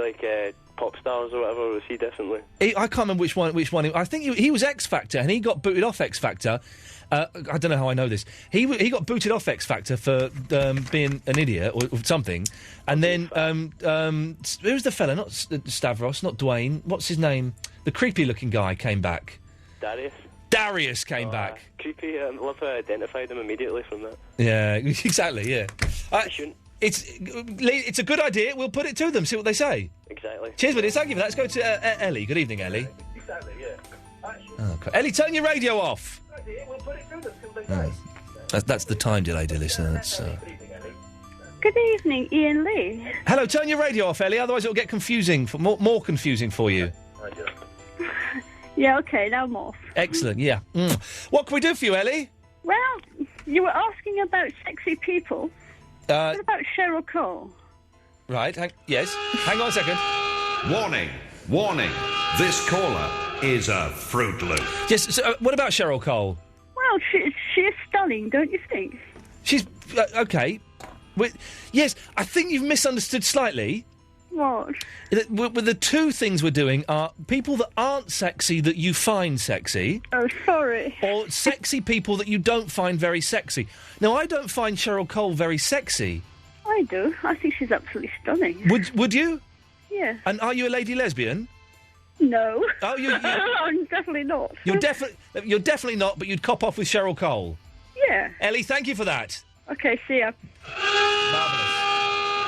Pop Stars or whatever, or was he differently? I can't remember which one. I think he was X Factor, and he got booted off X Factor. I don't know how I know this. He got booted off X Factor for being an idiot or something, and then who's the fella? Not Stavros, not Dwayne. What's his name? The creepy-looking guy came back. Darius came back. Creepy. I love how I identified him immediately from that. Yeah, exactly. Yeah. It's a good idea. We'll put it to them. See what they say. Exactly. Cheers, buddy. Thank you for that. Let's go to Ellie. Good evening, Ellie. Exactly. Yeah. Okay. Ellie, turn your radio off. We'll put it to them. See what they say. That's the time delay, dear listener. That's. Good evening, Iain Lee. Hello. Turn your radio off, Ellie. Otherwise, it'll get confusing. More confusing for you. Yeah, okay, now I'm off. Excellent, yeah. What can we do for you, Ellie? Well, you were asking about sexy people. What about Cheryl Cole? Right, yes. Hang on a second. Warning. This caller is a Fruit Loop. Yes, so, what about Cheryl Cole? Well, she is stunning, don't you think? She's... okay. Yes, I think you've misunderstood slightly. What? The two things we're doing are people that aren't sexy that you find sexy. Oh, sorry. Or sexy people that you don't find very sexy. Now, I don't find Cheryl Cole very sexy. I do. I think she's absolutely stunning. Would you? Yeah. And are you a lady lesbian? No. Oh, you I'm definitely not. You're definitely not, but you'd cop off with Cheryl Cole. Yeah. Ellie, thank you for that. Okay, see ya.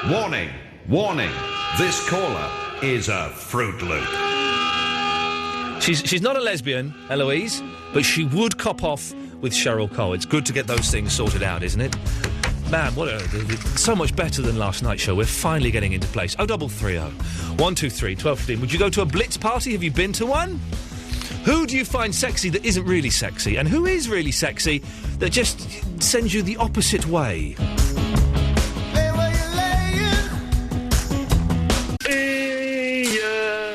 Marvellous. Warning. This caller is a Fruit Loop. She's not a lesbian, Eloise, but she would cop off with Cheryl Cole. It's good to get those things sorted out, isn't it? Man, so much better than last night's show. We're finally getting into place. 0330 123 1215. Would you go to a Blitz party? Have you been to one? Who do you find sexy that isn't really sexy? And who is really sexy that just sends you the opposite way?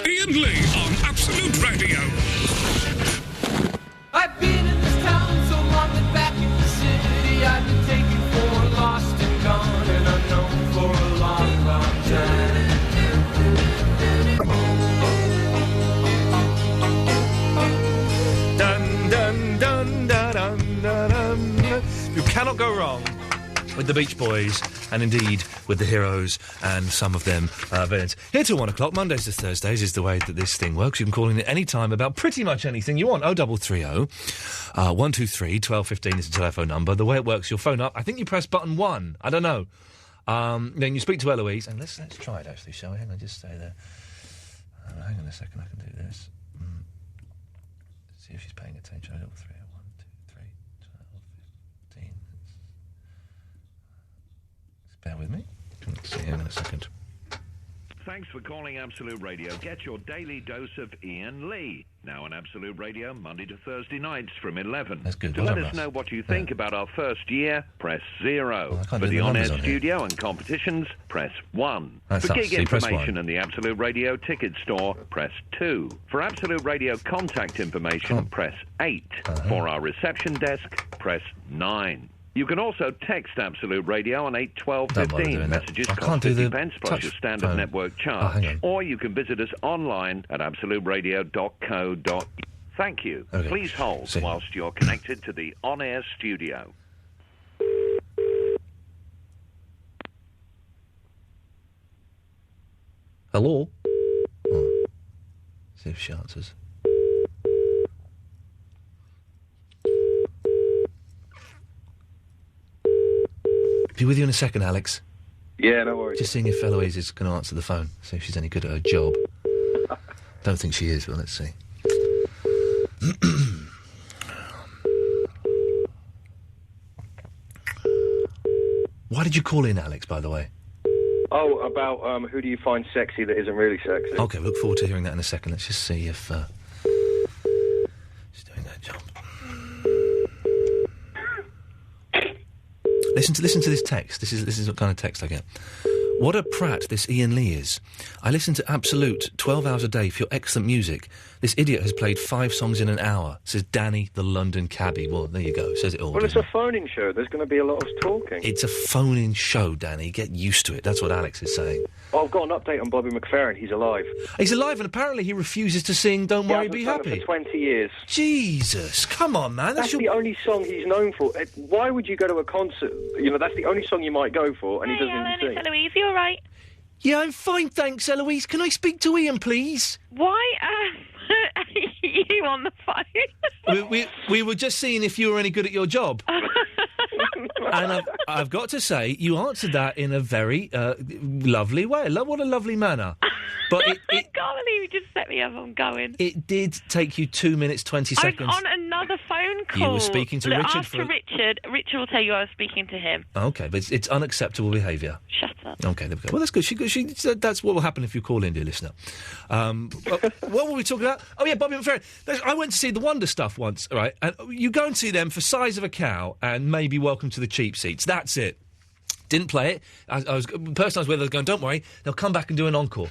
Iain Lee on Absolute Radio. I've been with the Beach Boys, and indeed with the Heroes, and some of them villains. Here till 1 o'clock, Mondays to Thursdays is the way that this thing works. You can call in at any time about pretty much anything you want. 0330 123 1215 is the telephone number. The way it works, you'll phone up. I think you press button 1. I don't know. Then you speak to Eloise, and let's try it actually, shall we? Hang on, just stay there. Hang on a second, I can do this. See if she's paying attention. 03 1 2 3 12 15. Just bear with me. Let's see, hang on a second. Thanks for calling Absolute Radio. Get your daily dose of Iain Lee. Now on Absolute Radio, Monday to Thursday nights from 11. That's good. To Well let done, us Russ. know what you think about our first year, press 0. I For can't do the the on-air numbers on here. studio and competitions, press 1. That's For us. gig See, press information 1. and the Absolute Radio ticket store, press 2. For Absolute Radio contact information, press 8. For our reception desk, press 9. You can also text Absolute Radio on 81215. Messages I can't cost do 50 the pence plus touch your standard phone. network Oh, charge. hang on. Or you can visit us online at absoluteradio.co.uk. Thank you. Okay. Please hold See. whilst you're connected to the on-air studio. Hello? Oh. See if she answers. Be with you in a second, Alex. Yeah, no worries. Just seeing if Eloise is going to answer the phone, see if she's any good at her job. Don't think she is, but let's see. Why did you call in, Alex, by the way? Oh, about who do you find sexy that isn't really sexy? Okay, look forward to hearing that in a second. Let's just see if she's doing her job. Listen to this text. This is what kind of text I get. What a prat this Iain Lee is. I listen to Absolute 12 hours a day for your excellent music. This idiot has played 5 songs in an hour, says Danny, the London cabbie. Well, there you go. Says it all. Well, it's a phoning show. There's going to be a lot of talking. It's a phone-in show, Danny. Get used to it. That's what Alex is saying. Oh, I've got an update on Bobby McFerrin. He's alive. He's alive, and apparently he refuses to sing Don't Worry, Be Happy. For 20 years. Jesus, come on, man. That's the only song he's known for. Why would you go to a concert? You know, that's the only song you might go for, and he doesn't even sing. Eloise, you all right? Yeah, I'm fine, thanks, Eloise. Can I speak to Iain, please? Why are you on the phone? we were just seeing if you were any good at your job. And I've got to say, you answered that in a very lovely way. What a lovely manner. But I can't believe you just set me up. I'm going. It did take you 2 minutes, 20 seconds. I was on another phone call. You were speaking to Richard. After Richard will tell you I was speaking to him. Okay, but it's unacceptable behaviour. Shut up. Okay, there we go. Well, that's good. She that's what will happen if you call in, dear listener. What were we talking about? Oh, yeah, Bobby McFerrin. I went to see the Wonder Stuff once, right? And you go and see them for Size of a Cow and maybe Welcome to the Cheap Seats. That's it. Didn't play it. The person I was with was going, don't worry, they'll come back and do an encore.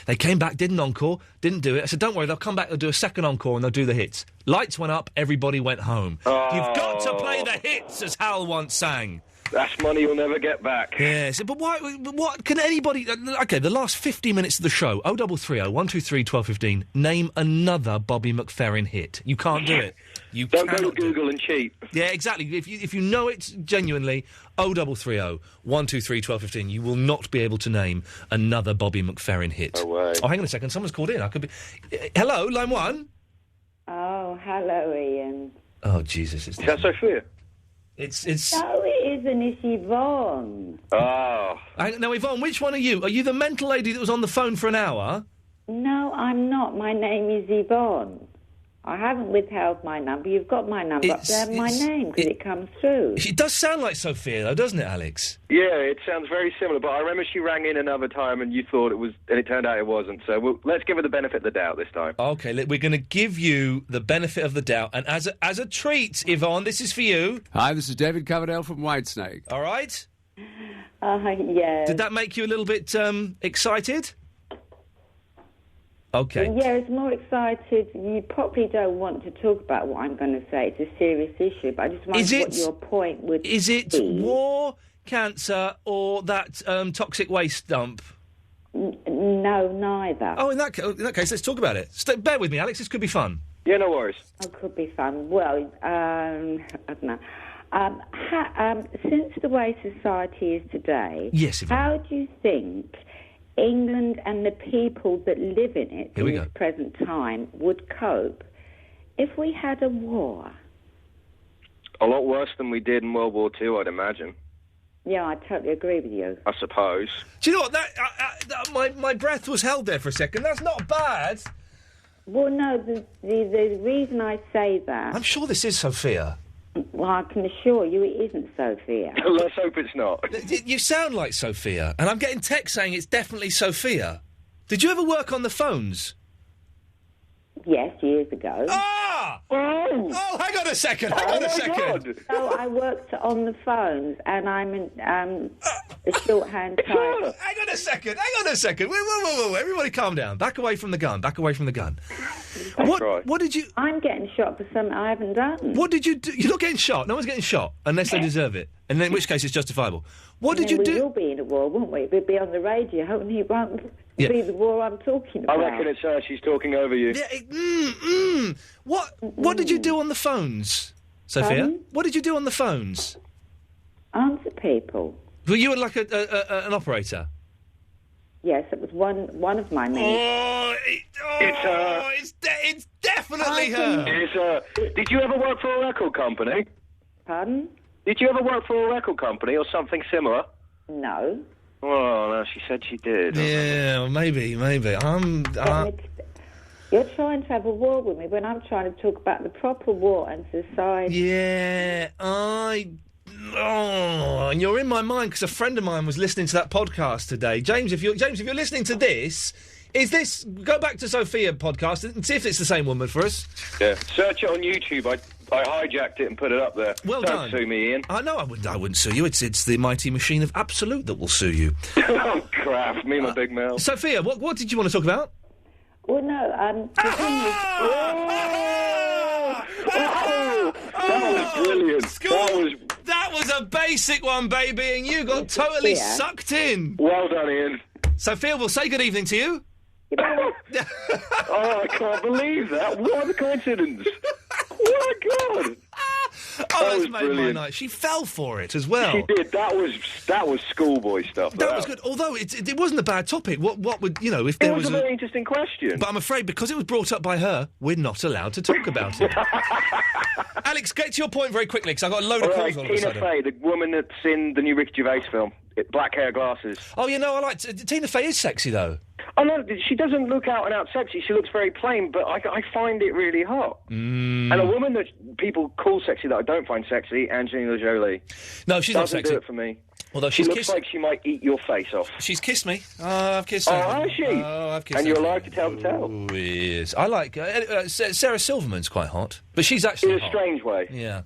They came back, did an encore, didn't do it. I said, don't worry, they'll come back, they'll do a second encore and they'll do the hits. Lights went up, everybody went home. Oh. You've got to play the hits, as Hal once sang. That's money you'll never get back. Yes, but why? What can anybody? Okay, the last 50 minutes of the show. 0330 123 1215. Name another Bobby McFerrin hit. You can't do it. You don't go cannot to Google and cheat. Yeah, exactly. If you know it genuinely, 0330 123 1215. You will not be able to name another Bobby McFerrin hit. No way. Oh, hang on a second. Someone's called in. I could be. Hello, line 1. Oh, hello, Iain. Oh, Jesus! Is that Sophia? It's. No, it isn't. It's Yvonne. Oh. Now, Yvonne, which one are you? Are you the mental lady that was on the phone for an hour? No, I'm not. My name is Yvonne. I haven't withheld my number. You've got my number up there, my name, because it comes through. It does sound like Sophia, though, doesn't it, Alex? Yeah, it sounds very similar, but I remember she rang in another time and you thought it was, and it turned out it wasn't. So let's give her the benefit of the doubt this time. Okay, we're going to give you the benefit of the doubt, and as a treat, Yvonne, this is for you. Hi, this is David Coverdale from Whitesnake. All right? Yeah. Did that make you a little bit excited? Okay. Yeah, it's more excited. You probably don't want to talk about what I'm going to say. It's a serious issue, but I just wonder what your point would be. Is it war, cancer, or that toxic waste dump? No, neither. Oh, in that case, let's talk about it. Bear with me, Alex. This could be fun. Yeah, no worries. It could be fun. Well, I don't know. Since the way society is today, Yes, Yvonne. how do you think England and the people that live in it Here we this go. present time would cope if we had a war? A lot worse than we did in World War II, I'd imagine. Yeah, I totally agree with you. I suppose. Do you know what? My breath was held there for a second. That's not bad. Well, no, the reason I say that... I'm sure this is Sophia. Well, I can assure you it isn't Sophia. Let's hope it's not. You sound like Sophia, and I'm getting text saying it's definitely Sophia. Did you ever work on the phones? Yes, years ago. Ah! Oh, hang on a second. Hang on a second. So I worked on the phones, and I'm a shorthand type. Hang on a second. Whoa. Everybody calm down. Back away from the gun. What did you... I'm getting shot for something I haven't done. What did you do? You're not getting shot. No one's getting shot unless they deserve it. And then in which case it's justifiable. What did you do? We will be in a war, won't we? We'll be on the radio, only it won't be the war I'm talking I about. reckon it's her. She's talking over you. Yeah, What did you do on the phones, Sophia? Pardon? What did you do on the phones? Answer people. Were you like an operator? Yes, it was one of my many. It's her. It's definitely her. It's her. Did you ever work for a record company? Pardon? Did you ever work for a record company or something similar? No. Oh, no, she said she did. Yeah, well, maybe. You're trying to have a war with me when I'm trying to talk about the proper war and society. Yeah, and you're in my mind because a friend of mine was listening to that podcast today. James, if you're listening to this, go back to Sophia podcast and see if it's the same woman for us. Yeah, search it on YouTube. I hijacked it and put it up there. Well Don't done. sue me, Ian. I know I wouldn't sue you. It's the mighty machine of Absolute that will sue you. Oh, crap. Me and my big mouth. Sophia, what did you want to talk about? Well, no, the thing is... That was brilliant. That was a basic one, baby, and you got totally sucked in. Well done, Ian. Sophia, we'll say good evening to you. Oh, I can't believe that. What a coincidence. Oh, my God. That's made brilliant. my night. She fell for it as well. She did. That was schoolboy stuff. That was good. Although it wasn't a bad topic. What would if there It was a very interesting question. But I'm afraid because it was brought up by her, we're not allowed to talk about it. Alex, get to your point very quickly because I've got a load of calls all of a Tina sudden. Fey, the woman that's in the new Ricky Gervais film, black hair, glasses. Oh, I like Tina Fey is sexy though. Oh no, she doesn't look out and out sexy. She looks very plain, but I find it really hot. And a woman that people call sexy that I don't find sexy, Angelina Jolie. No, she's not doesn't sexy. do it for me. Although she she's looks kissed... like she might eat your face off. She's kissed me. Oh, I've kissed her. Oh, has she? Oh, I've kissed and her. you're alive to tell the tale. Oh, yes. I like Sarah Silverman's quite hot, but she's actually in a hot. strange way. Yeah.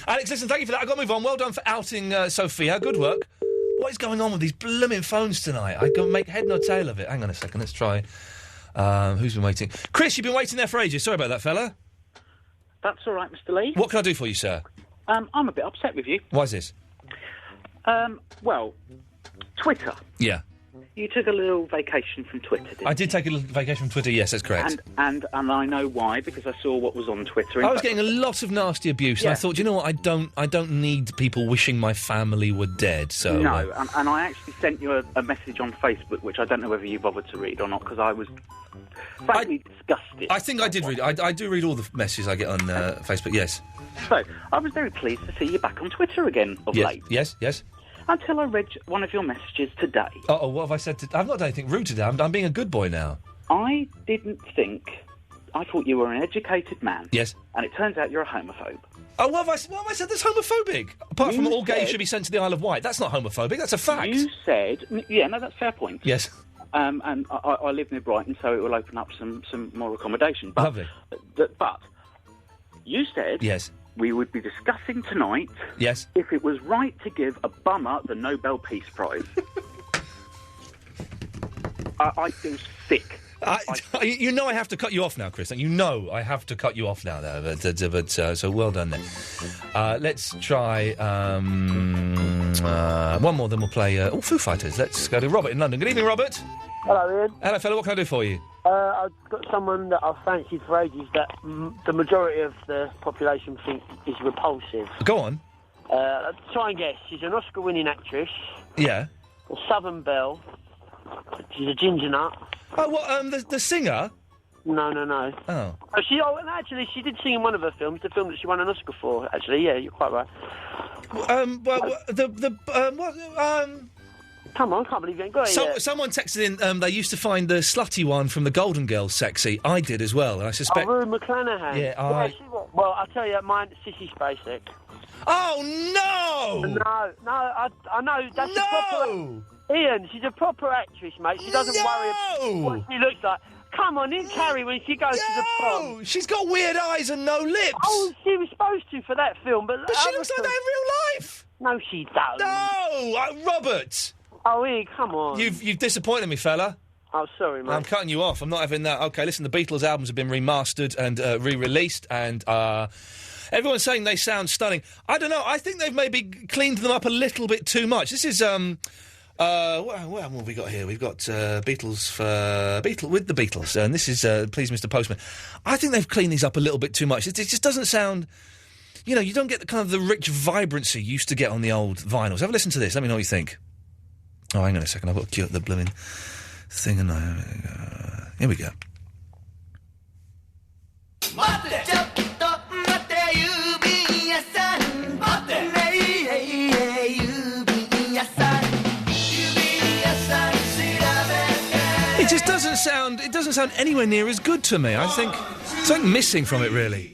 Alex, listen, thank you for that. I've got to move on. Well done for outing Sophia. Good work. What is going on with these blooming phones tonight? I can make head nor tail of it. Hang on a second. Let's try. Who's been waiting? Chris, you've been waiting there for ages. Sorry about that, fella. That's all right, Mr. Lee. What can I do for you, sir? I'm a bit upset with you. Why is this? Well, Twitter. Yeah. You took a little vacation from Twitter, didn't you? I did take a little vacation from Twitter, yes, that's correct. And I know why, because I saw what was on Twitter. I was getting a lot of nasty abuse, and I thought, you know what, I don't need people wishing my family were dead, so... No, and I actually sent you a message on Facebook, which I don't know whether you bothered to read or not, because I was frankly disgusted. I think I did read it. I do read all the messages I get on Facebook, yes. So, I was very pleased to see you back on Twitter again of late. Yes. Until I read one of your messages today. Oh, what have I said? I've not done anything rude today. I'm being a good boy now. I thought you were an educated man. Yes. And it turns out you're a homophobe. Oh, what have I said that's homophobic? Apart from all gays should be sent to the Isle of Wight. That's not homophobic, that's a fact. You said... Yeah, no, that's a fair point. Yes. And I live near Brighton, so it will open up some more accommodation. But, Lovely. But you said... Yes. We would be discussing tonight... Yes. If it was right to give a bummer the Nobel Peace Prize. I feel sick. You know I have to cut you off now, Chris. You know I have to cut you off now, there. But so well done then. Let's try one more, then we'll play Foo Fighters. Let's go to Robert in London. Good evening, Robert. Hello, Ian. Hello, fella. What can I do for you? I've got someone that I've fancied for ages that the majority of the population think is repulsive. Go on. Try and guess. She's an Oscar-winning actress. Yeah. A Southern Belle. She's a ginger nut. Oh, what? The singer? No. Oh. Actually, she did sing in one of her films, the film that she won an Oscar for. Actually, yeah, you're quite right. Come on, can't believe you ain't got it yet. Someone texted in. They used to find the slutty one from the Golden Girls sexy. I did as well, and I suspect. Rue McClanahan. Yeah, she was. Well, I'll tell you, mine, Sissy Spacek. Oh no! No, I know. That's a proper. Ian, she's a proper actress, mate. She doesn't worry about what she looks like. Come on, in Carrie when she goes to the prom. She's got weird eyes and no lips. Oh, she was supposed to for that film, but she looks like that in real life. No, she doesn't. No, Robert. Oh, Ian, come on. You've disappointed me, fella. Oh, sorry, mate. I'm cutting you off. I'm not having that. Okay, listen, the Beatles albums have been remastered and re-released, and everyone's saying they sound stunning. I don't know. I think they've maybe cleaned them up a little bit too much. This is what have we got here? We've got Beatles with the Beatles, and this is Please Mr. Postman. I think they've cleaned these up a little bit too much. It just doesn't sound. You know, you don't get the kind of the rich vibrancy you used to get on the old vinyls. Have a listen to this. Let me know what you think. Oh, hang on a second. I've got to cue up the blooming thing, and here we go. It doesn't sound anywhere near as good to me. I think something missing from it, really.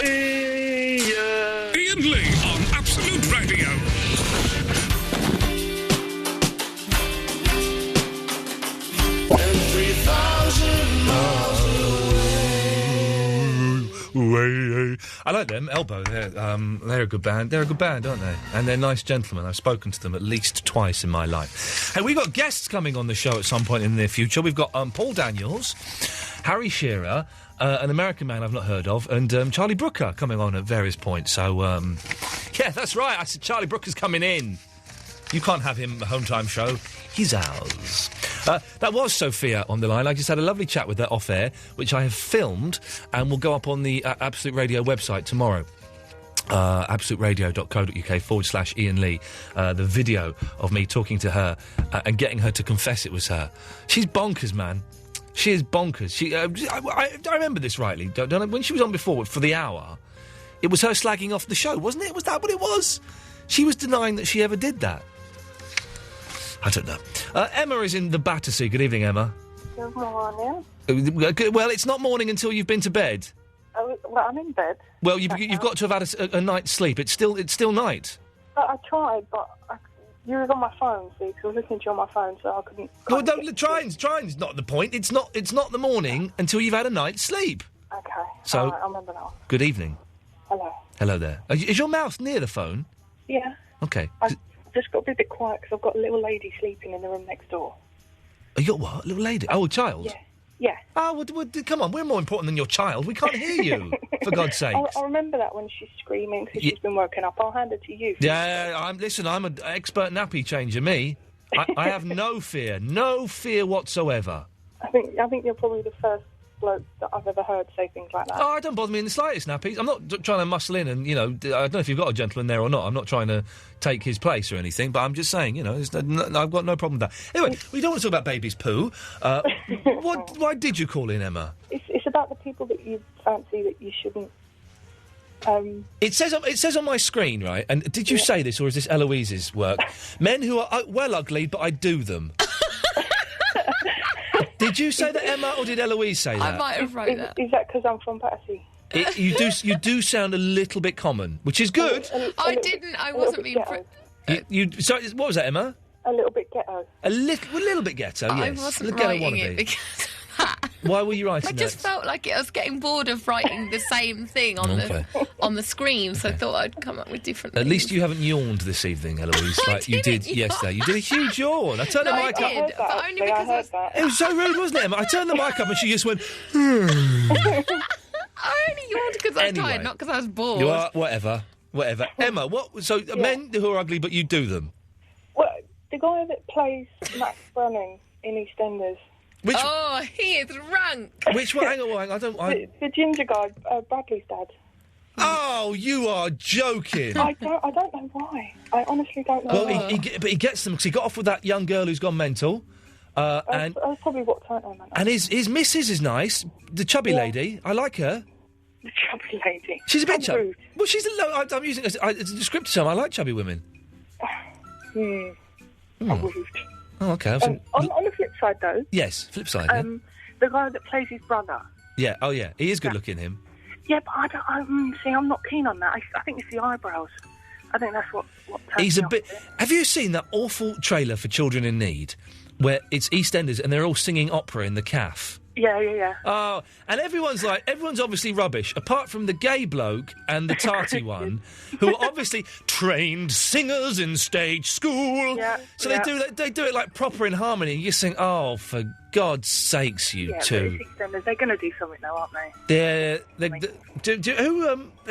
Iain Lee on Absolute Radio. I like them, Elbow. They're a good band. They're a good band, aren't they? And they're nice gentlemen. I've spoken to them at least twice in my life. Hey, we've got guests coming on the show at some point in the near future. We've got Paul Daniels, Harry Shearer, an American man I've not heard of, and Charlie Brooker coming on at various points. So, yeah, that's right. I said Charlie Brooker's coming in. You can't have him home time show. He's ours. That was Sophia on the line. I just had a lovely chat with her off air, which I have filmed and will go up on the Absolute Radio website tomorrow. absoluteradio.co.uk/Iain Lee. The video of me talking to her and getting her to confess it was her. She's bonkers, man. She is bonkers. I remember this rightly. Don't I? When she was on before for the hour, it was her slagging off the show, wasn't it? Was that what it was? She was denying that she ever did that. I don't know. Emma is in the Battersea. Good evening, Emma. Good morning. Well, it's not morning until you've been to bed. Well, I'm in bed. Well, you've got to have had a night's sleep. It's still night. I tried, but you was on my phone, see, because I was listening to you on my phone, so I couldn't... Well, trying's not the point. It's not the morning until you've had a night's sleep. Okay. So, all right, I remember now. Good evening. Hello. Hello there. Is your mouth near the phone? Yeah. Okay. I've just got to be a bit quiet because I've got a little lady sleeping in the room next door. You got what? A little lady? Oh, a child? Yeah. Yeah. Oh, come on, we're more important than your child. We can't hear you, for God's sake. I remember that when she's screaming because she's been woken up. I'll hand it to you. Yeah, I'm an expert nappy changer, me. I have no fear whatsoever. I think you're probably the first bloke that I've ever heard say things like that. Oh, it don't bother me in the slightest, nappies. I'm not trying to muscle in and, I don't know if you've got a gentleman there or not. I'm not trying to take his place or anything, but I'm just saying, I've got no problem with that. Anyway, we don't want to talk about baby's poo. Why did you call in, Emma? It's about the people that you fancy that you shouldn't... It says on my screen, right, and did you say this, or is this Eloise's work? Men who are, ugly, but I do them. Did you say that, Emma, or did Eloise say that? I might have wrote that. Is that because I'm from Battersea? You do sound a little bit common, which is good. I wasn't being... Sorry, what was that, Emma? A little bit ghetto. A little bit ghetto, yes. I wasn't writing it because of that. Why were you writing that? I just felt like I was getting bored of writing the same thing on the screen, so I thought I'd come up with different things. At least you haven't yawned this evening, Eloise, like you did yesterday. You did a huge yawn. I turned the mic up. But only because it was so rude, wasn't it, Emma? I turned the mic up and she just went... I only yawned because I was tired, not because I was bored. You are, whatever. Emma, men who are ugly, but you do them? Well, the guy that plays Max Browning in EastEnders. Oh, he is rank. Which one? Hang on, I don't... The ginger guy, Bradley's dad. Oh, you are joking. I don't know why. I honestly don't know why. But he gets them because he got off with that young girl who's gone mental. And that's probably what turned him on. And his missus is nice, the chubby lady. I like her. The chubby lady. She's a bit chubby. rude. Well, she's a low. I'm using it as a descriptor term. I like chubby women. Rude. Oh, okay. On the flip side, though. Yes, flip side. The guy that plays his brother. Yeah. Oh, yeah. He is good looking. Him. Yeah, but I'm not keen on that. I think it's the eyebrows. I think that's what He's a bit. Have you seen that awful trailer for Children in Need, where it's EastEnders and they're all singing opera in the cafe? Yeah. Oh, and everyone's obviously rubbish, apart from the gay bloke and the tarty one, who are obviously trained singers in stage school. Yeah, so they do it like proper in harmony. You just think, oh, for God's sakes, you two. They're going to do something now, aren't they?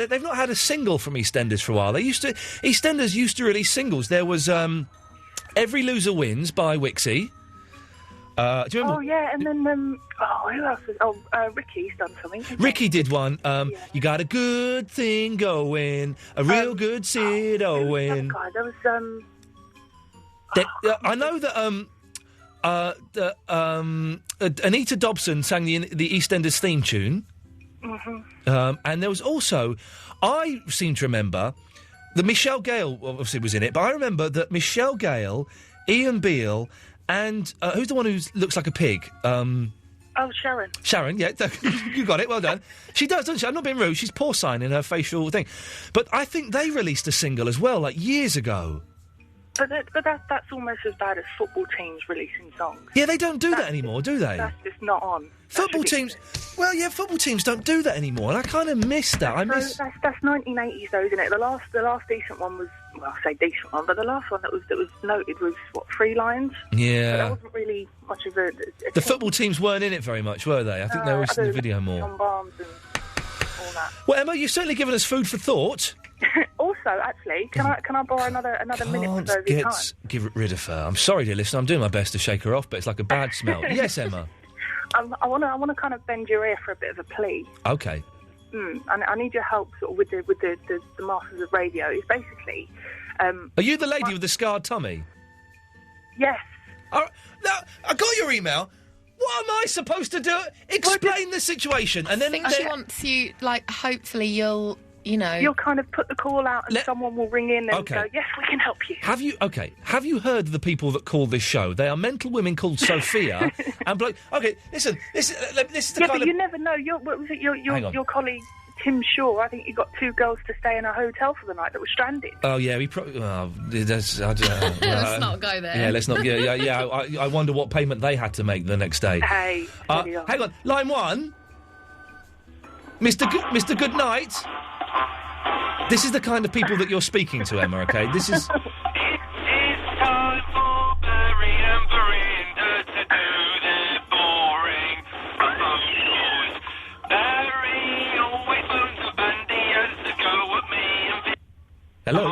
They've not had a single from EastEnders for a while. EastEnders used to release singles. There was Every Loser Wins by Wixie. Do you remember? Oh, yeah, and then, who else? Ricky's done something. Ricky did one. You got a good thing going, a real good Sid Owen. There was, I know that, Anita Dobson sang the EastEnders theme tune. Mm-hmm. And there was also, I seem to remember, that Michelle Gale obviously was in it, but I remember that Michelle Gale, Ian Beale, and who's the one who looks like a pig? Sharon. Sharon, yeah, you got it, well done. She does, doesn't she? I'm not being rude, she's porcine in her facial thing. But I think they released a single as well, like years ago. But that's almost as bad as football teams releasing songs. Yeah, they don't do that anymore, do they? That's just not on. Football teams don't do that anymore, and I kind of miss that. That's 1980s though, isn't it? The last decent one was, well, I say decent one, but the last one that was noted was what, 3 Lions. Yeah. But that wasn't really much of a the football teams weren't in it very much, were they? I think they were in the video more. John Barnes and all that. Well, Emma, you've certainly given us food for thought. Also, actually, can I borrow another minute or so of your time? Get rid of her. I'm sorry, dear listener. I'm doing my best to shake her off, but it's like a bad smell. Yes, Emma. I want to kind of bend your ear for a bit of a plea. Okay. And I need your help sort of with the masters of radio. It's basically. Are you the lady with the scarred tummy? Yes. Now, I got your email. What am I supposed to do? Explain the situation, and then I think she wants you. Like, hopefully, you'll kind of put the call out, and someone will ring in and go, "Yes, we can help you." Have you heard of the people that call this show? They are mental women called Sophia and bloke. Okay, listen. This is the kind but of. You never know. What was it? Your colleague Tim Shaw. I think you got 2 girls to stay in a hotel for the night that were stranded. Oh yeah, we probably. Let's not go there. Yeah, let's not. Yeah. I wonder what payment they had to make the next day. Hey, hang on. Line 1, Mr. Goodnight. This is the kind of people that you're speaking to, Emma. Okay, this is. It's time for Barry and Verinda to do their boring phone calls. Barry always phones up and he has to go at me and Hello.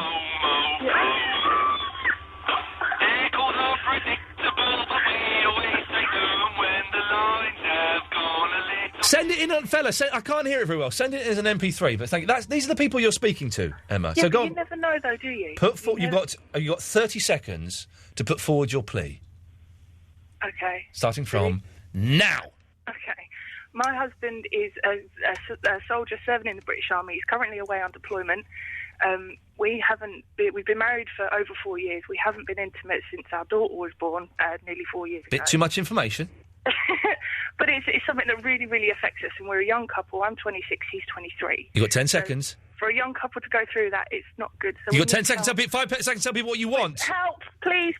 Their calls are predictable, but we always take them when the lines have gone a little. Send it in, fella. I can't hear it very well. Send it as an MP3. But thank you. These are the people you're speaking to, Emma. Yeah, so go you on. never know, though, do you? You've got 30 seconds to put forward your plea. Okay. Starting from now. Okay. My husband is a soldier serving in the British Army. He's currently away on deployment. We've been married for over 4 years. We haven't been intimate since our daughter was born, nearly 4 years ago. Bit too much information. But it's something that really, really affects us, and we're a young couple. I'm 26, he's 23. You've got 10 seconds. For a young couple to go through that, it's not good. So You've got 10 seconds. 5 seconds. Tell people what you want. Help! Please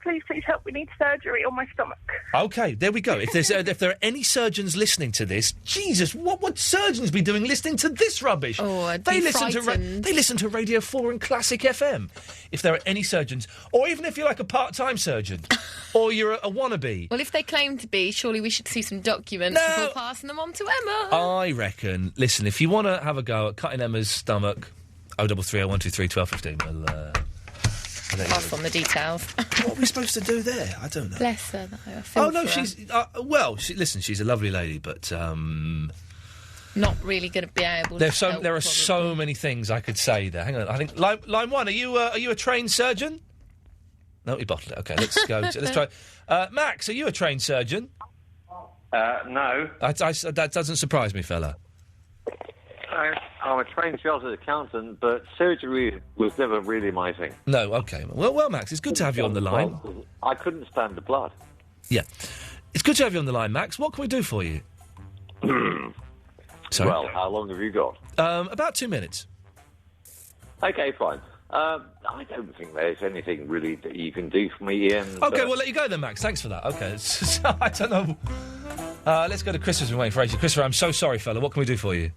help. We need surgery on my stomach. Okay, there we go. If there are any surgeons listening to this, Jesus, what would surgeons be doing listening to this rubbish? Oh, I'd be frightened. They listen to Radio 4 and Classic FM. If there are any surgeons, or even if you're like a part-time surgeon, or you're a wannabe. Well, if they claim to be, surely we should see some documents before passing them on to Emma. I reckon. Listen, if you want to have a go at cutting Emma's stomach, 0330 123 1215. Well, pass on the details. What are we supposed to do there? I don't know. Bless her, though. I feel Oh, no, for her. she's... listen, she's a lovely lady, but... Not really going to be able to help, There are so many things I could say there. Hang on, I think... Line 1, are you a trained surgeon? No, he bottled it. OK, let's go. Let's try... Max, are you a trained surgeon? No. That doesn't surprise me, fella. I'm a trained chartered accountant, but surgery was never really my thing. No, OK. Well, Max, it's good to have you on the line. I couldn't stand the blood. Yeah. It's good to have you on the line, Max. What can we do for you? Sorry? Well, how long have you got? About 2 minutes. OK, fine. I don't think there's anything really that you can do for me, Ian. OK, we'll let you go then, Max. Thanks for that. OK, I don't know. Let's go to Chris, who's been waiting for ages. Christopher, I'm so sorry, fella. What can we do for you?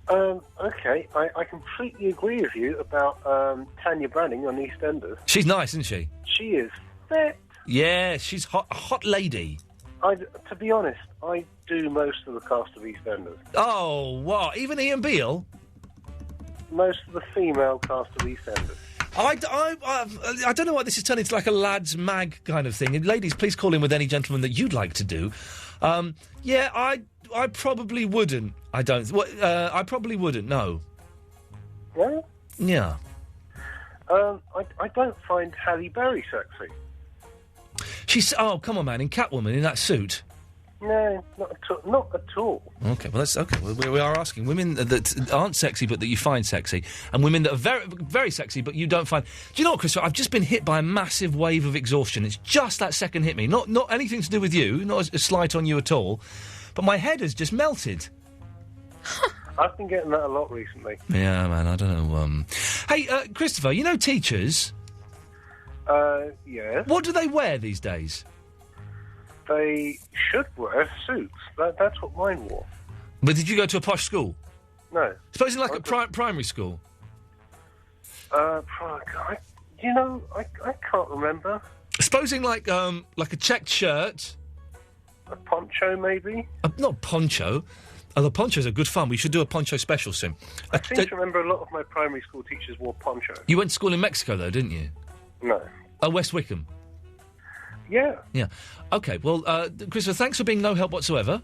OK, I completely agree with you about Tanya Branning on EastEnders. She's nice, isn't she? She is fit. Yeah, she's a hot lady. To be honest, I do most of the cast of EastEnders. Oh, what? Even Ian Beale? Most of the female cast of EastEnders. I don't know why this is turning into like a lads mag kind of thing. Ladies, please call in with any gentleman that you'd like to do. Yeah, I probably wouldn't. I don't. I probably wouldn't. No. Yeah. Yeah. I don't find Halle Berry sexy. She's. Oh, come on, man! In Catwoman, in that suit. No, not at all. Okay, well, that's okay. We are asking women that aren't sexy but that you find sexy, and women that are very, very sexy but you don't find. Do you know what, Christopher? I've just been hit by a massive wave of exhaustion. It's just that second hit me. Not anything to do with you. Not a slight on you at all. But my head has just melted. I've been getting that a lot recently. Yeah, man. I don't know. Hey, Christopher. You know teachers? Yes. What do they wear these days? They should wear suits. That's what mine wore. But did you go to a posh school? No. Supposing like a primary school? I can't remember. Supposing like a checked shirt. A poncho, maybe? Not poncho. The ponchos are good fun. We should do a poncho special soon. I seem to remember a lot of my primary school teachers wore ponchos. You went to school in Mexico, though, didn't you? No. Oh, West Wickham? Yeah. Yeah. OK, well, Christopher, thanks for being no help whatsoever.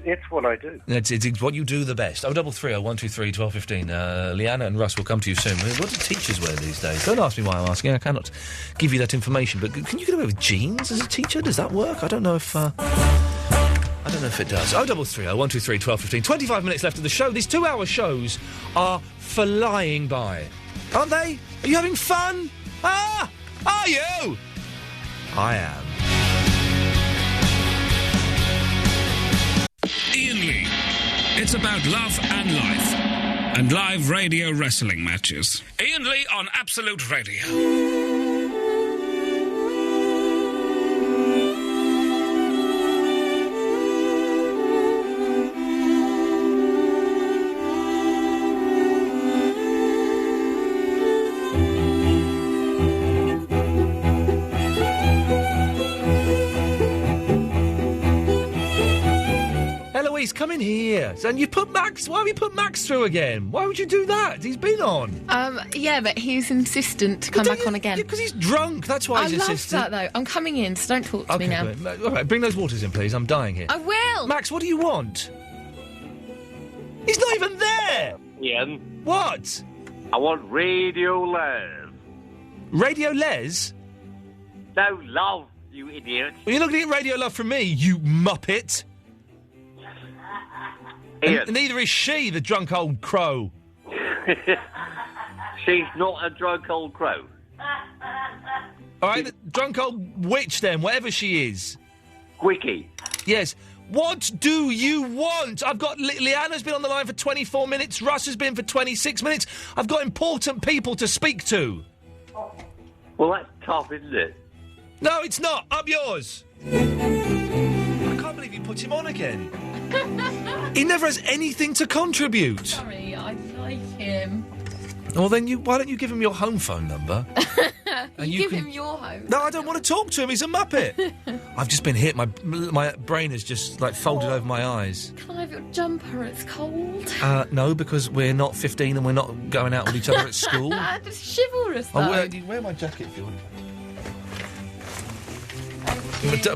It's what I do. It's what you do the best. 0330 123 1215. Leanna and Russ will come to you soon. What do teachers wear these days? Don't ask me why I'm asking. I cannot give you that information. But can you get away with jeans as a teacher? Does that work? I don't know if it does. 0330 123 1215. 25 minutes left of the show. These 2-hour shows are flying by. Aren't they? Are you having fun? Ah! Are you? I am. Iain Lee. It's about love and life. And live radio wrestling matches. Iain Lee on Absolute Radio. Come in here. And you put Max... Why have you put Max through again? Why would you do that? He's been on. Yeah, but he's insistent to come back on again. Because he's drunk. That's why he's insistent. I love that, though. I'm coming in, so don't talk to me now. Good. All right, bring those waters in, please. I'm dying here. I will. Max, what do you want? He's not even there. Ian. What? I want Radio Les. Radio Les? No, love, you idiot. Well, you're not going to get Radio Love from me, you muppet. And neither is she, the drunk old crow. She's not a drunk old crow. All right, the drunk old witch then, whatever she is. Quickie. Yes. What do you want? I've got... Leanna's been on the line for 24 minutes. Russ has been for 26 minutes. I've got important people to speak to. Well, that's tough, isn't it? No, it's not. Up yours. I can't believe you put him on again. He never has anything to contribute. Sorry, I like him. Well, then why don't you give him your home phone number? And you give can... him your home. No, I don't want to talk to him. He's a muppet. I've just been hit. My brain has just, like, folded over my eyes. Can I have your jumper? It's cold. No, because we're not 15 and we're not going out with each other at school. Just chivalrous, though. Wear my jacket if you want.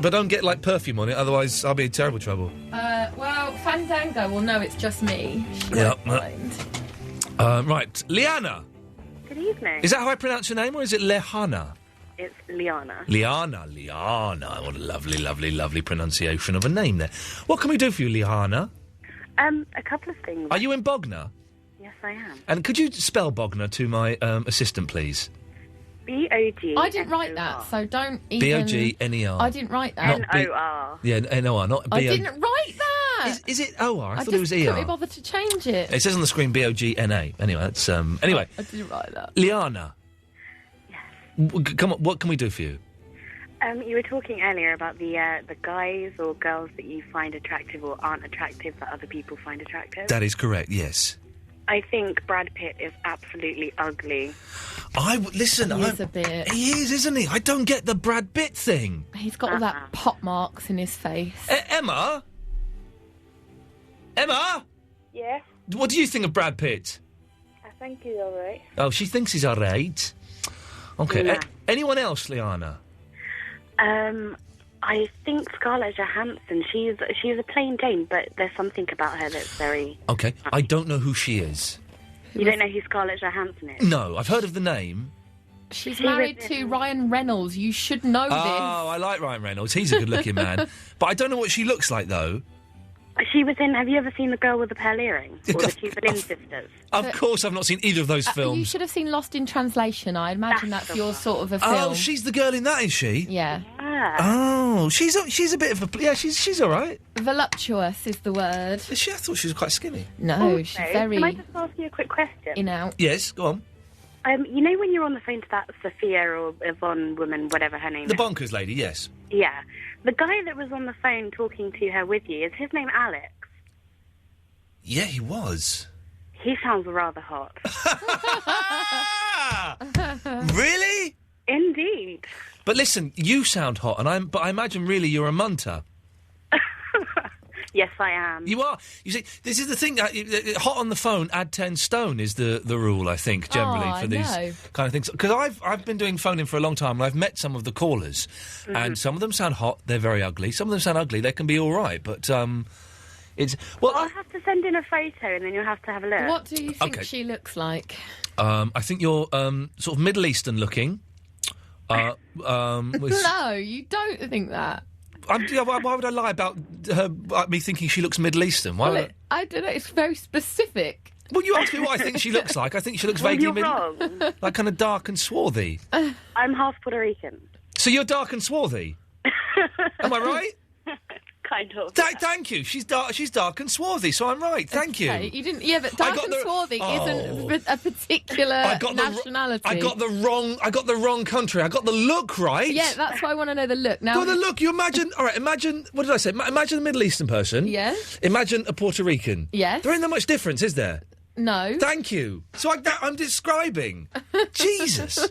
But don't get, like, perfume on it, otherwise I'll be in terrible trouble. Well, Fandango will know it's just me. She won't mind. Right, Liana. Good evening. Is that how I pronounce your name, or is it Lehana? It's Liana. Liana. What a lovely, lovely, lovely pronunciation of a name there. What can we do for you, Liana? A couple of things. Are you in Bognor? Yes, I am. And could you spell Bognor to my assistant, please? B-O-G. I didn't write that, so don't even... B-O-G-N-E-R. I didn't write that. N-O-R. Yeah, N-O-R, not B-O... I didn't write that! Is it O-R? I thought it was E-R. I couldn't bother to change it. It says on the screen B-O-G-N-A. Anyway, that's... Anyway. I didn't write that. Liana. Yes. Come on, what can we do for you? You were talking earlier about the guys or girls that you find attractive or aren't attractive that other people find attractive. That is correct, yes. I think Brad Pitt is absolutely ugly. Listen, He is a bit. He is, isn't he? I don't get the Brad Pitt thing. He's got all that pot marks in his face. Emma? Emma? Yeah? What do you think of Brad Pitt? I think he's all right. Oh, she thinks he's all right. Okay. Yeah. Anyone else, Liana? I think Scarlett Johansson, she's a plain Jane, but there's something about her that's very... Okay. I don't know who she is. You don't know who Scarlett Johansson is? No, I've heard of the name. She's married to Ryan Reynolds. You should know this. Oh, I like Ryan Reynolds. He's a good-looking man. But I don't know what she looks like, though. She was in... Have you ever seen The Girl with the Pearl Earring? Or the two Berlin Sisters? Of course I've not seen either of those films. You should have seen Lost in Translation. I imagine that's your sort of a film. Oh, she's the girl in that, is she? Yeah. Oh, she's a bit of a... Yeah, she's all right. Voluptuous is the word. Is she? I thought she was quite skinny. No, Also, she's very... Can I just ask you a quick question? In out. Yes, go on. You know when you're on the phone to that Sophia or Yvonne woman, whatever her name The is? bonkers lady, yes. Yeah. The guy that was on the phone talking to her with you, is his name Alex? Yeah, he was. He sounds rather hot. Really? Indeed. But listen, you sound hot, but I imagine really you're a munter. Yes, I am. You are. You see, this is the thing. Hot on the phone, add 10 stone is the rule, I think, generally, for these kind of things. Because I've been doing phoning for a long time, and I've met some of the callers, and some of them sound hot, they're very ugly. Some of them sound ugly, they can be all right, but it's... Well, I'll have to send in a photo, and then you'll have to have a look. What do you think she looks like? I think you're sort of Middle Eastern looking. No, you don't think that. Why would I lie about me thinking she looks Middle Eastern? I don't know. It's very specific. Well, you ask me what I think she looks like. I think she looks vaguely you're wrong. like kind of dark and swarthy. I'm half Puerto Rican. So you're dark and swarthy? Am I right? Kind of. Thank you. She's dark and swarthy, so I'm right. Thank you. You didn't. Yeah, but dark and swarthy isn't a particular nationality. I got the wrong country. I got the look right. Yeah, that's why I want to know the look. Now, well, the look. You imagine. All right. Imagine. What did I say? Imagine a Middle Eastern person. Yes. Imagine a Puerto Rican. Yes. There ain't that much difference, is there? No. Thank you. So I'm describing. Jesus.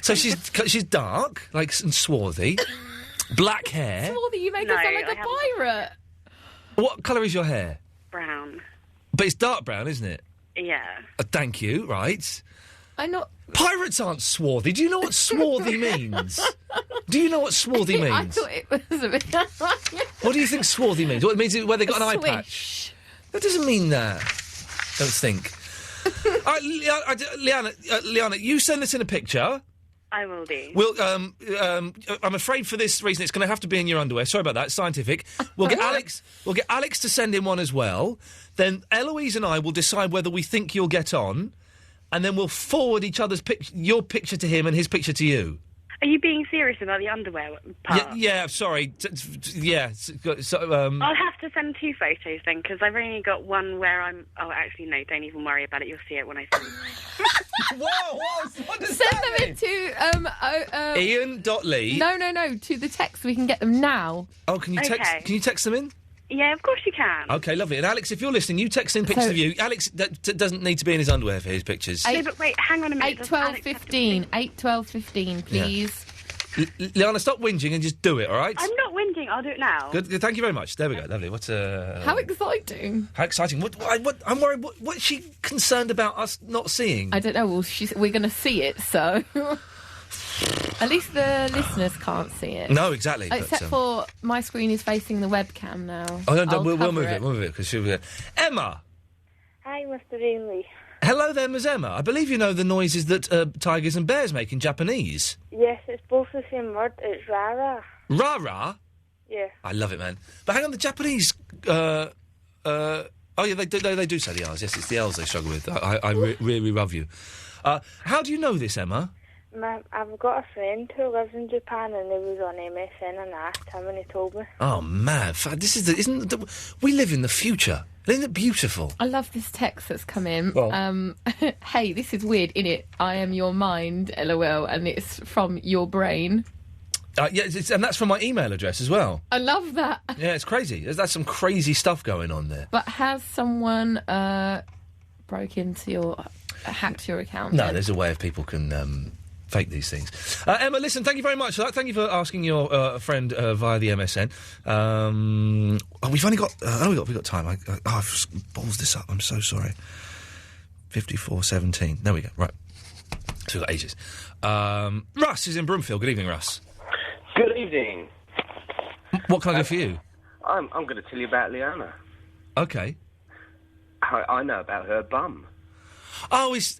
So she's dark, and swarthy. Black hair. Swarthy, you make her sound like a pirate. What colour is your hair? Brown. But it's dark brown, isn't it? Yeah. Thank you, right. I'm not... Pirates aren't swarthy. Do you know what swarthy means? Do you know what swarthy means? I thought it was a bit... What do you think swarthy means? What it means is where they got an eye patch. That doesn't mean that. Don't think. Liana, you send us in a picture. I will do. We'll. I'm afraid for this reason, it's going to have to be in your underwear. Sorry about that. It's scientific. We'll get Alex. We'll get Alex to send in one as well. Then Eloise and I will decide whether we think you'll get on, and then we'll forward each other's your picture to him and his picture to you. Are you being serious about the underwear part? Yeah. Sorry. Yeah. So, I'll have to send 2 photos then, because I've only got one where I'm... Oh, actually, no, don't even worry about it. You'll see it when I send it. Whoa, what does Send that them mean? into... Ian.Lee. No, to the text. We can get them now. Oh, can you text them in? Yeah, of course you can. Okay, lovely. And Alex, if you're listening, you text in pictures of you. Alex doesn't need to be in his underwear for his pictures. Yeah, but wait, hang on a minute. 8, 12, 15. 8, 12, 15, please. Liana, stop whinging and just do it, all right? I'm not whinging. I'll do it now. Good. Thank you very much. There we go. Lovely. What's How exciting. How exciting. What I'm worried. What's she concerned about us not seeing? I don't know. Well, we're going to see it, so... At least the listeners can't see it. No, exactly. Except for my screen is facing the webcam now. Oh, no, we'll move it. We'll move it, because she'll be there. Emma! Hi, Mr. Ainley. Hello there, Ms. Emma. I believe you know the noises that tigers and bears make in Japanese. Yes, it's both the same word. It's rara. Rara? Yeah. I love it, man. But hang on, the Japanese... oh, yeah, they do say the R's. Yes, it's the L's they struggle with. I really love you. How do you know this, Emma? I've got a friend who lives in Japan, and he was on MSN, and I asked him, and he told me. Oh, man. This is we live in the future. Isn't it beautiful? I love this text that's come in. Well. Hey, this is weird, innit? I am your mind, LOL, and it's from your brain. Yeah, and that's from my email address as well. I love that. Yeah, it's crazy. There's some crazy stuff going on there. But has someone hacked your account? No, there's a way of people can fake these things. Emma, listen, thank you very much for that. Thank you for asking your friend via the MSN. We've only got... we've got time. I've just balls this up. I'm so sorry. 54:17. There we go. Right. So we've got ages. Russ is in Broomfield. Good evening, Russ. Good evening. What can I do for you? I'm going to tell you about Liana. Okay. I know about her bum. That's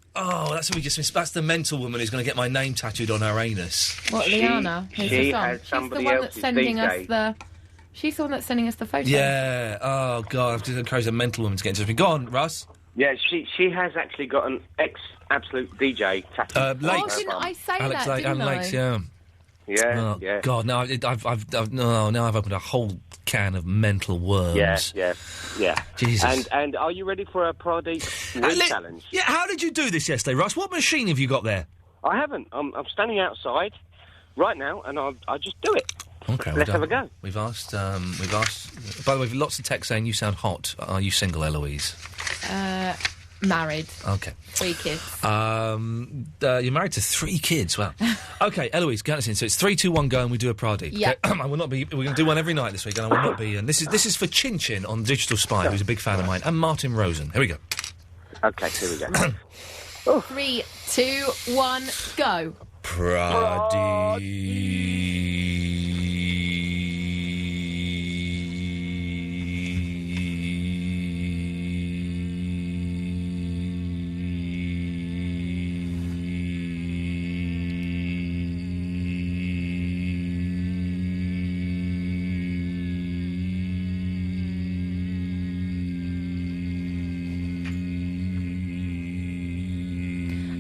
what we just missed. That's the mental woman who's going to get my name tattooed on her anus. What, Liana? She has somebody else's DJ. She's the one that's sending us the photo. Yeah. Oh, God. I have to encourage a mental woman to get in touch with me. Go on, Russ. Yeah, she has actually got an ex-absolute DJ tattooed. Lakes. Oh, didn't I say Alex that, didn't I? Lakes, yeah. Yeah, oh, God, now I've opened a whole can of mental worms. Yeah. Jesus. And are you ready for a Prodigy challenge? Yeah, how did you do this yesterday, Russ? What machine have you got there? I haven't. I'm standing outside right now, and I just do it. Okay, let's have a go. We've asked. By the way, lots of text saying you sound hot. Are you single, Eloise? Married. Okay. 3 kids. You're married to 3 kids. Wow. Okay, Eloise, get us in. So it's 3, 2, 1, go, and we do a Pradeep. Yeah. Okay? I will not be. We're going to do one every night this week, and I will not be. And this is for Chin Chin on Digital Spy, who's a big fan of mine, and Martin Rosen. Here we go. Okay, here we go. 3, 2, 1, go. Pradeep.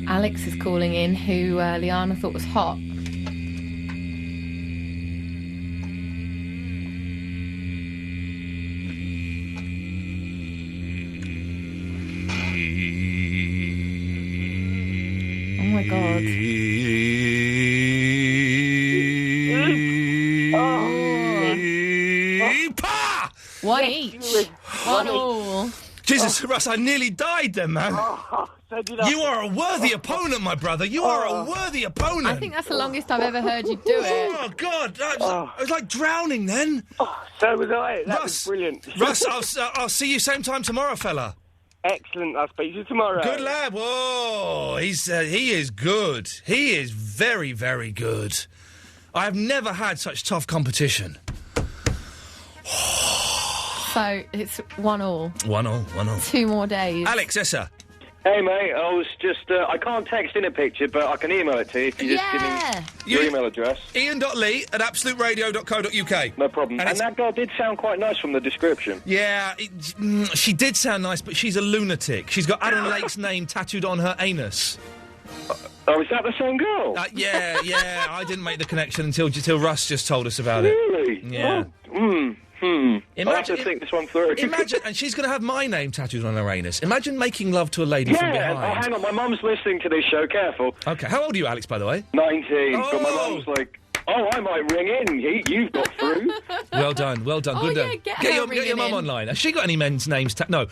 Alex is calling in, who Liana thought was hot. Oh my God. One each. One all. Jesus, Russ, I nearly died then, man. You are a worthy opponent, my brother. You are a worthy opponent. I think that's the longest I've ever heard you do it. Oh, God. I was like drowning then. So was I. That was brilliant. Russ, I'll see you same time tomorrow, fella. Excellent. I'll speak to you tomorrow. Good lad. Whoa. He is good. He is very, very good. I have never had such tough competition. So it's 1-1. 1-1. 2 more days. Alex, yes, sir. Hey, mate, I was just... I can't text in a picture, but I can email it to you if you just give me your email address. Iain.lee@absoluteradio.co.uk. No problem. And that girl did sound quite nice from the description. Yeah, she did sound nice, but she's a lunatic. She's got Aaron Lake's name tattooed on her anus. Oh, is that the same girl? Yeah. I didn't make the connection until Russ just told us about it. Really? Yeah. I'll have to think this one through. Imagine, and she's going to have my name tattooed on her anus. Imagine making love to a lady from behind. Yeah, hang on, my mum's listening to this show, careful. Okay, how old are you, Alex, by the way? 19, but my mum's like... Oh, I might ring in. You've got through. Well done. Oh, Good. yeah, get her your mum ringing in. online. Has she got any men's names? No.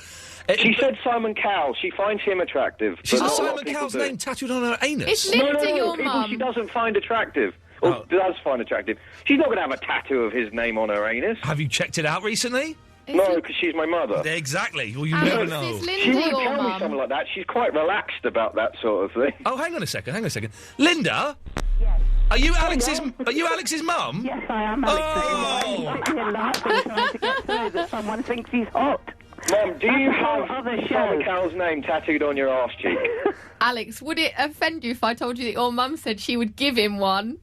She said Simon Cowell. She finds him attractive. She's but got not a lot of Simon people Cowell's do. name tattooed on her anus. It's Linda, no, your people mum. she doesn't find attractive. Or does find attractive. She's not going to have a tattoo of his name on her anus. Have you checked it out recently? No, because she's my mother. Exactly. Well, you Alex, never know. is Linda She wouldn't your tell me mum? something like that. She's quite relaxed about that sort of thing. Oh, hang on a second. Linda? Yes. Are you Alex's mum? Yes, I am Alex. He's here laughing, trying to get through that someone thinks he's hot. Mum, do you That's have other shows. Simon Cowell's name tattooed on your arse cheek? Alex, would it offend you if I told you that your mum said she would give him one?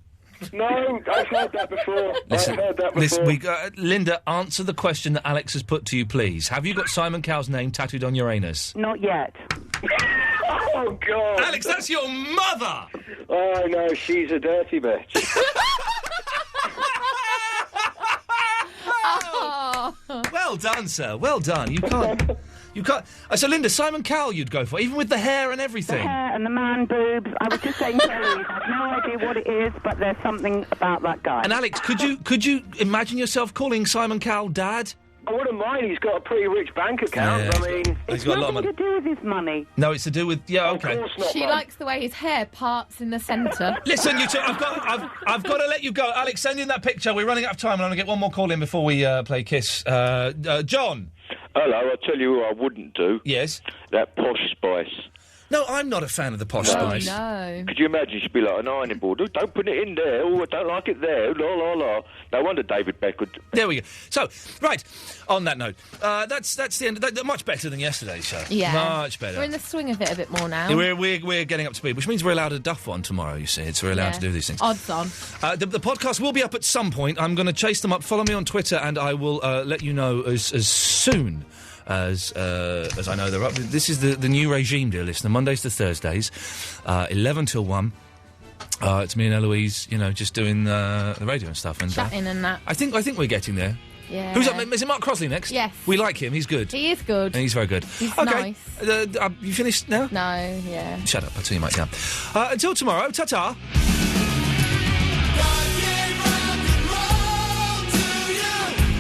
No, I've heard that before. Listen, Linda, answer the question that Alex has put to you, please. Have you got Simon Cowell's name tattooed on your anus? Not yet. Oh, God. Alex, that's your mother! Oh, no, she's a dirty bitch. Well done, sir. Well done. You can't... So, Linda, Simon Cowell you'd go for, even with the hair and everything. The hair and the man boobs. I was just saying, Kelly, I have no idea what it is, but there's something about that guy. And Alex, could you imagine yourself calling Simon Cowell Dad? I wouldn't mind. He's got a pretty rich bank account. Yeah. I mean, He's got a lot of money. to do with his money. No, it's to do with okay. She likes the way his hair parts in the centre. Listen, you two, I've got to let you go. Alex, send in that picture. We're running out of time, and I'm going to get one more call in before we play Kiss. John. Hello, I'll tell you who I wouldn't do. Yes? That Posh Spice. No, I'm not a fan of the Posh Spice. No. Could you imagine she'd be like an ironing board? Oh, don't put it in there. Oh, I don't like it there. La, la, la. No wonder David Beck would... There we go. So, right, on that note, that's the end. Much better than yesterday's show. Yeah. Much better. We're in the swing of it a bit more now. We're getting up to speed, which means we're allowed a duff one tomorrow, you see. So we're allowed to do these things. Odds on. The podcast will be up at some point. I'm going to chase them up. Follow me on Twitter, and I will let you know as soon as I know they're up. This is the new regime, dear listener. Mondays to Thursdays, 11 till 1. It's me and Eloise, just doing the radio and stuff. And Chatting and that. I think we're getting there. Yeah. Who's up? Is it Mark Crosley next? Yes. We like him. He's good. He is good. And he's very good. He's okay. nice. You finished now? No, yeah. Shut up. I'll tell you, mate. Yeah. Until tomorrow. Ta-ta.